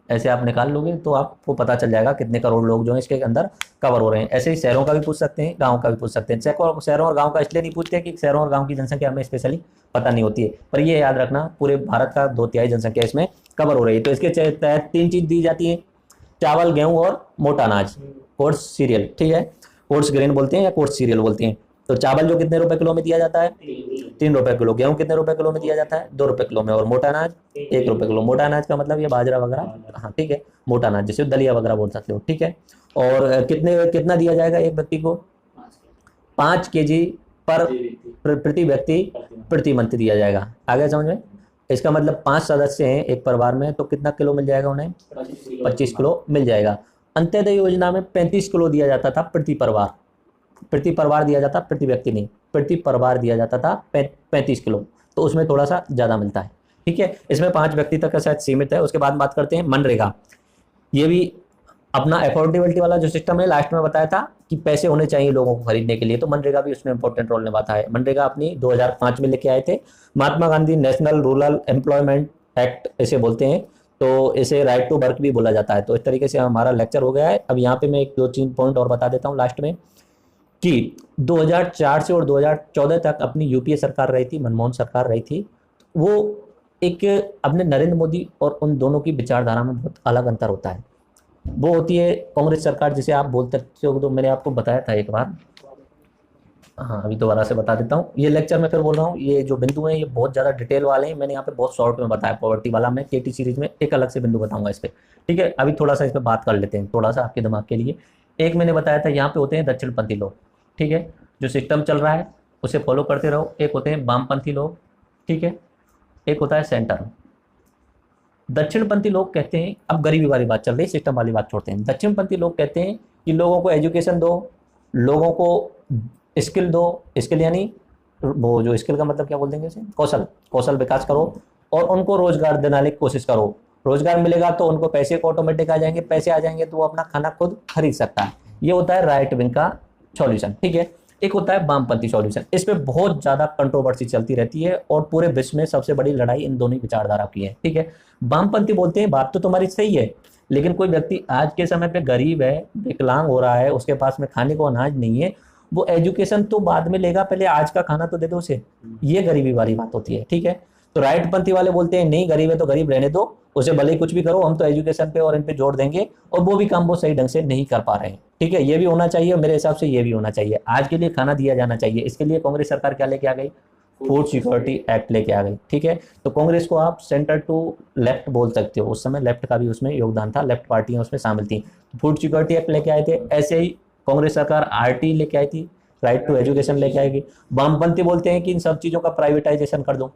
ऐसे आप निकाल लोगे तो आपको पता चल जाएगा कितने करोड़ लोग जो हैं इसके अंदर कवर हो रहे हैं। ऐसे ही शहरों का भी पूछ सकते हैं, गांव का भी पूछ सकते हैं। शहरों और गांव का इसलिए नहीं पूछते कि शहरों और गांव की जनसंख्या हमें स्पेशली पता नहीं होती है, पर ये याद रखना पूरे भारत का 2/3 जनसंख्या इसमें कवर हो रही है। तो इसके तहत 3 चीज दी जाती है, चावल, गेहूं और मोटा अनाज, कोर्स सीरियल, ठीक है। कोर्स ग्रेन बोलते हैं या कोर्स सीरियल बोलते हैं। तो चावल जो कितने रुपए किलो में दिया जाता है, 3 रुपए किलो। गेहूं कितने रुपए किलो में दिया जाता है, 2 रुपए किलो में। और मोटा अनाज 1 रुपए किलो। मोटा अनाज का मतलब ये बाजरा वगैरह, हाँ ठीक है, मोटा अनाज जैसे दलिया वगैरह बोल सकते हो, ठीक है। और कितना दिया जाएगा एक व्यक्ति को, 5 kg पर प्रति व्यक्ति प्रति मंथ दिया जाएगा। आगे समझ में? इसका मतलब 5 सदस्य हैं एक परिवार में, तो कितना किलो मिल जाएगा उन्हें, 25 किलो मिल जाएगा। अंत्योदय योजना में 35 किलो दिया जाता था प्रति परिवार दिया जाता, प्रति व्यक्ति नहीं, प्रति परिवार दिया जाता था 35 किलो। तो उसमें थोड़ा सा ज़्यादा मिलता है, ठीक है। इसमें 5 व्यक्ति तक का शायद सीमित है। उसके बाद बात करते हैं मनरेगा। ये भी अपना अफोर्डेबिलिटी वाला जो सिस्टम है, लास्ट में बताया था कि पैसे होने चाहिए लोगों को खरीदने के लिए, तो मनरेगा भी उसमें इंपॉर्टेंट रोल निभाता है। मनरेगा अपनी 2005 में लेके आए थे Mahatma Gandhi national rural employment act इसे बोलते हैं। तो इसे राइट टू वर्क भी बोला जाता है। तो इस तरीके से हमारा लेक्चर हो गया है। अब यहाँ पे मैं 1-2-3 पॉइंट और बता देता हूँ लास्ट में, कि 2004 से और 2014 तक अपनी यूपीए सरकार रही थी, मनमोहन सरकार रही थी। वो एक अपने नरेंद्र मोदी और उन दोनों की विचारधारा में बहुत अलग अंतर होता है। वो होती है कांग्रेस सरकार, जिसे आप बोल सकते हो, तो मैंने आपको बताया था एक बार, हाँ अभी दोबारा से बता देता हूँ। ये लेक्चर में फिर बोल रहा हूँ, ये जो बिंदु हैं ये बहुत ज़्यादा डिटेल वाले हैं। मैंने यहाँ पे बहुत शॉर्ट में बताया, पॉवर्टी वाला मैं केटी सीरीज में एक अलग से बिंदु बताऊंगा इस पर, ठीक है। अभी थोड़ा सा इस पर बात कर लेते हैं, थोड़ा सा आपके दिमाग के लिए। एक मैंने बताया था यहाँ पे होते हैं दक्षिणपंथी लोग, ठीक है, जो सिस्टम चल रहा है उसे फॉलो करते रहो। एक होते हैं वामपंथी लोग, ठीक है, एक होता है सेंटर। दक्षिणपंथी लोग कहते हैं, अब गरीबी वाली बात चल रही है, सिस्टम वाली बात छोड़ते हैं। दक्षिणपंथी लोग कहते हैं कि लोगों को एजुकेशन दो, लोगों को स्किल दो, स्किल यानी वो जो स्किल का मतलब क्या बोल देंगे उसे, कौशल विकास करो, और उनको रोजगार दिलाने की कोशिश करो। रोजगार मिलेगा तो उनको पैसे को ऑटोमेटिक आ जाएंगे, पैसे आ जाएंगे तो वो अपना खाना खुद खरीद सकता है। ये होता है राइट विंग का सॉल्यूशन, ठीक है। एक होता है वामपंथी सॉल्यूशन। इस पे बहुत ज्यादा कंट्रोवर्सी चलती रहती है और पूरे विश्व में सबसे बड़ी लड़ाई इन दोनों विचारधारा की है, ठीक है। वामपंथी बोलते हैं बात तो तुम्हारी सही है, लेकिन कोई व्यक्ति आज के समय पे गरीब है, विकलांग हो रहा है, उसके पास में खाने को अनाज नहीं है, वो एजुकेशन तो बाद में लेगा, पहले आज का खाना तो दे दो उसे। ये गरीबी वाली बात होती है, ठीक है। तो राइट पंथी वाले बोलते हैं नहीं, गरीब है तो गरीब रहने दो, उसे भले ही कुछ भी करो, हम तो एजुकेशन पे और इन पे जोड़ देंगे, और वो भी काम वो सही ढंग से नहीं कर पा रहे हैं, ठीक है। ये भी होना चाहिए, मेरे हिसाब से ये भी होना चाहिए। आज के लिए खाना दिया जाना चाहिए। इसके लिए कांग्रेस सरकार क्या लेके आ गई, फूड सिक्योरिटी एक्ट लेके आ गई, ठीक है। तो कांग्रेस को आप सेंटर टू लेफ्ट बोल सकते हो, उस समय लेफ्ट का भी उसमें योगदान था, लेफ्ट पार्टियां उसमें शामिल थी। फूड सिक्योरिटी एक्ट लेके आए थे। ऐसे ही कांग्रेस सरकार आरटी लेके आई थी, राइट टू एजुकेशन लेके आएगी। वामपंथी बोलते हैं कि इन सब चीजों का प्राइवेटाइजेशन कर दो।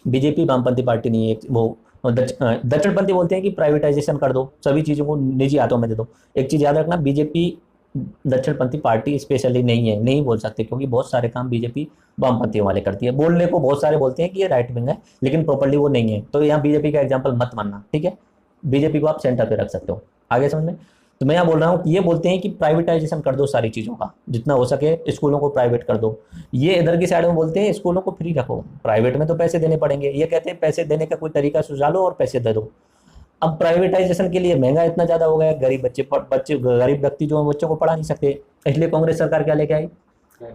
बीजेपी वामपंथी पार्टी नहीं है, वो दक्षिणपंथी बोलते हैं कि प्राइवेटाइजेशन कर दो, सभी चीजों को निजी हाथों में दे दो। एक चीज याद रखना, बीजेपी दक्षिणपंथी पार्टी स्पेशली नहीं है, नहीं बोल सकते, क्योंकि बहुत सारे काम बीजेपी वामपंथियों वाले करती है। बोलने को बहुत सारे बोलते हैं कि ये राइट विंग है, लेकिन प्रॉपर्ली वो नहीं है। तो यहाँ बीजेपी का एग्जाम्पल मत मानना, ठीक है। बीजेपी को आप सेंटर पे रख सकते हो। आगे समझ में। तो मैं यहाँ बोल रहा हूँ कि ये बोलते हैं कि प्राइवेटाइजेशन कर दो सारी चीज़ों का, जितना हो सके स्कूलों को प्राइवेट कर दो। ये इधर की साइड में बोलते हैं स्कूलों को फ्री रखो, प्राइवेट में तो पैसे देने पड़ेंगे। ये कहते हैं पैसे देने का कोई तरीका सुझा लो और पैसे दे दो। अब प्राइवेटाइजेशन के लिए महंगा इतना ज़्यादा हो गया, गरीब बच्चे गरीब व्यक्ति जो है बच्चों को पढ़ा नहीं सकते, इसलिए कांग्रेस सरकार क्या लेके आई,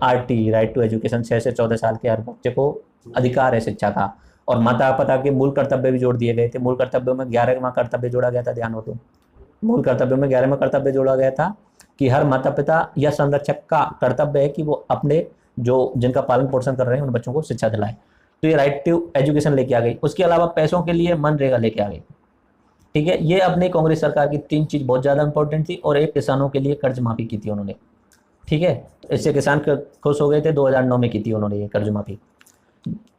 आरटी, राइट टू एजुकेशन। 6 से 14 साल के हर बच्चे को अधिकार है शिक्षा का। और माता पिता के मूल कर्तव्य भी जोड़ दिए गए थे। मूल कर्तव्यों में 11वां कर्तव्य जोड़ा गया था, ध्यान हो तो। मूल कर्तव्यों में 11वां कर्तव्य जोड़ा गया था कि हर माता पिता या संरक्षक का कर्तव्य है कि वो अपने जो जिनका पालन पोषण कर रहे हैं उन बच्चों को शिक्षा दिलाए। तो ये राइट टू एजुकेशन लेके आ गई। उसके अलावा पैसों के लिए मनरेगा लेके आ गई, ठीक है। ये अपनी कांग्रेस सरकार की 3 चीज बहुत ज्यादा इंपॉर्टेंट थी। और एक किसानों के लिए कर्ज माफी की थी उन्होंने, ठीक है। इससे किसान खुश हो गए थे। 2009 में की थी उन्होंने ये कर्ज माफी।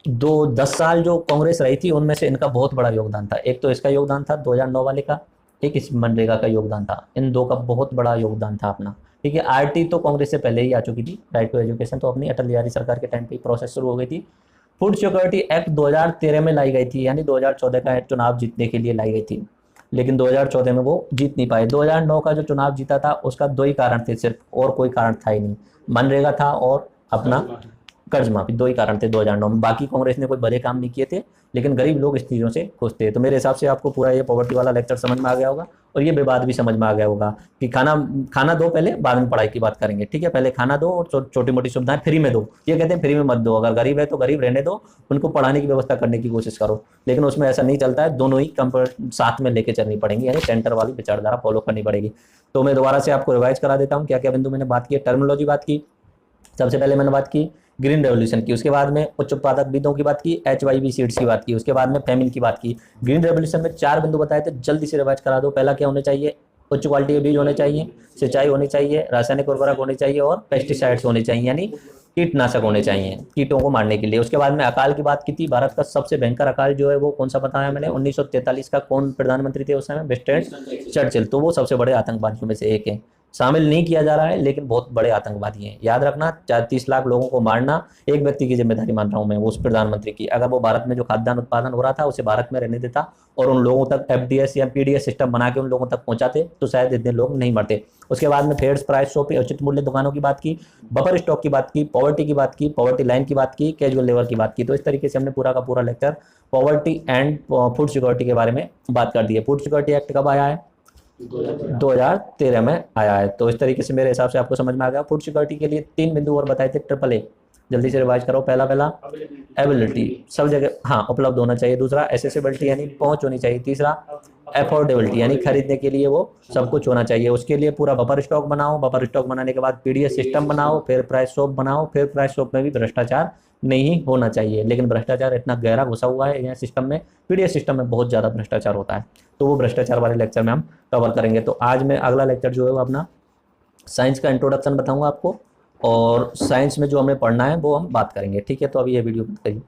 10 साल जो कांग्रेस रही थी उनमें से इनका बहुत बड़ा योगदान था। एक तो इसका योगदान था 2009 वाले का, एक इस मनरेगा का योगदान था। इन दो का बहुत बड़ा योगदान था अपना, ठीक है। आरटी तो कांग्रेस से पहले ही आ चुकी थी, राइट टू एजुकेशन तो अपनी अटल बिहारी सरकार के टाइम पे प्रोसेस शुरू हो गई थी। फूड सिक्योरिटी एक्ट 2013 में लाई गई थी, यानी 2014 का चुनाव जीतने के लिए लाई गई थी, लेकिन 2014 में वो जीत नहीं पाए। 2009 का जो चुनाव जीता था उसका 2 ही कारण थे सिर्फ, और कोई कारण था ही नहीं। मनरेगा था और अपना कर्ज माफी, 2 ही कारण थे 2009 में। बाकी कांग्रेस ने कोई बड़े काम नहीं किए थे, लेकिन गरीब लोग इस चीज़ों से खुश थे। तो मेरे हिसाब से आपको पूरा ये पॉवर्टी वाला लेक्चर समझ में आ गया होगा, और ये विवाद भी समझ में आ गया होगा कि खाना दो पहले, बाद में पढ़ाई की बात करेंगे, ठीक है। पहले खाना दो और छोटी मोटी सुविधाएं फ्री में दो। ये कहते हैं फ्री में मत दो, अगर गरीब है तो गरीब रहने दो, उनको पढ़ाने की व्यवस्था करने की कोशिश करो। लेकिन उसमें ऐसा नहीं चलता है, दोनों ही साथ में लेके चलनी पड़ेंगी, यानी सेंटर वाली विचारधारा फॉलो करनी पड़ेगी। तो मैं दोबारा से आपको रिवाइज करा देता हूँ क्या क्या बिंदु मैंने बात की। टर्मिनोलॉजी बात की, सबसे पहले मैंने बात की ग्रीन रेवोल्यूशन की, उसके बाद में उच्च उत्पादक बीजों की बात की, HYV सीड्स की बात की, उसके बाद में फेमिन की बात की। ग्रीन रेवोल्यूशन में 4 बिंदु बताए थे, जल्दी से रिवाइज करा दो। पहला क्या होने चाहिए, उच्च क्वालिटी के बीज होने चाहिए, सिंचाई होनी चाहिए, रासायनिक उर्वरक होने चाहिए और पेस्टिसाइड्स होने चाहिए, यानी कीटनाशक होने चाहिए कीटों को मारने के लिए। उसके बाद में अकाल की बात की थी। भारत का सबसे भयंकर अकाल जो है वो कौन सा बताया मैंने, 1943 का। कौन प्रधानमंत्री थे उस समय, विंस्टन चर्चिल। तो वो सबसे बड़े आतंकवादियों में से एक है, शामिल नहीं किया जा रहा है लेकिन बहुत बड़े आतंकवादी हैं। याद रखना, 30 लाख लोगों को मारना एक व्यक्ति की जिम्मेदारी मान रहा हूं मैं, वो उस प्रधानमंत्री की। अगर वो भारत में जो खाद्यान्न उत्पादन हो रहा था उसे भारत में रहने देता और उन लोगों तक FDS या PDS सिस्टम बना के उन लोगों तक पहुंचाते तो शायद इतने लोग नहीं मरते। उसके बाद में फेड्स प्राइस शो पे उचित मूल्य दुकानों की बात की, बफर स्टॉक की बात की, पॉवर्टी की बात की, पॉवर्टी लाइन की बात की, कैजुअल लेबर की बात की। तो इस तरीके से हमने पूरा का पूरा lecture poverty and food security के बारे में बात कर दी है। फूड सिक्योरिटी एक्ट कब आया है, 2013 में आया है। तो इस तरीके से मेरे हिसाब से आपको समझ में आ गया। फूड सिक्योरिटी के लिए 3 बिंदु और बताए थे, AAA, जल्दी से रिवाइज करो। पहला एबिलिटी, सब जगह हाँ उपलब्ध होना चाहिए। दूसरा एसेसिबिलिटी, यानी पहुंच होनी चाहिए। तीसरा अफोर्डेबिलिटी, यानी खरीदने के लिए वो सब कुछ होना चाहिए। उसके लिए पूरा बफर स्टॉक बनाओ, बफर स्टॉक बनाने के बाद PDS सिस्टम बनाओ, फिर प्राइस शॉप बनाओ, फिर प्राइस शॉप में भी भ्रष्टाचार नहीं होना चाहिए। लेकिन भ्रष्टाचार इतना गहरा घुसा हुआ है यहाँ सिस्टम में, PDS सिस्टम में बहुत ज़्यादा भ्रष्टाचार होता है। तो वो भ्रष्टाचार वाले लेक्चर में हम कवर करेंगे। तो आज मैं अगला लेक्चर जो है वो अपना साइंस का इंट्रोडक्शन बताऊंगा आपको, और साइंस में जो हमें पढ़ना है वो हम बात करेंगे, ठीक है। तो अभी ये वीडियो बंद करिए।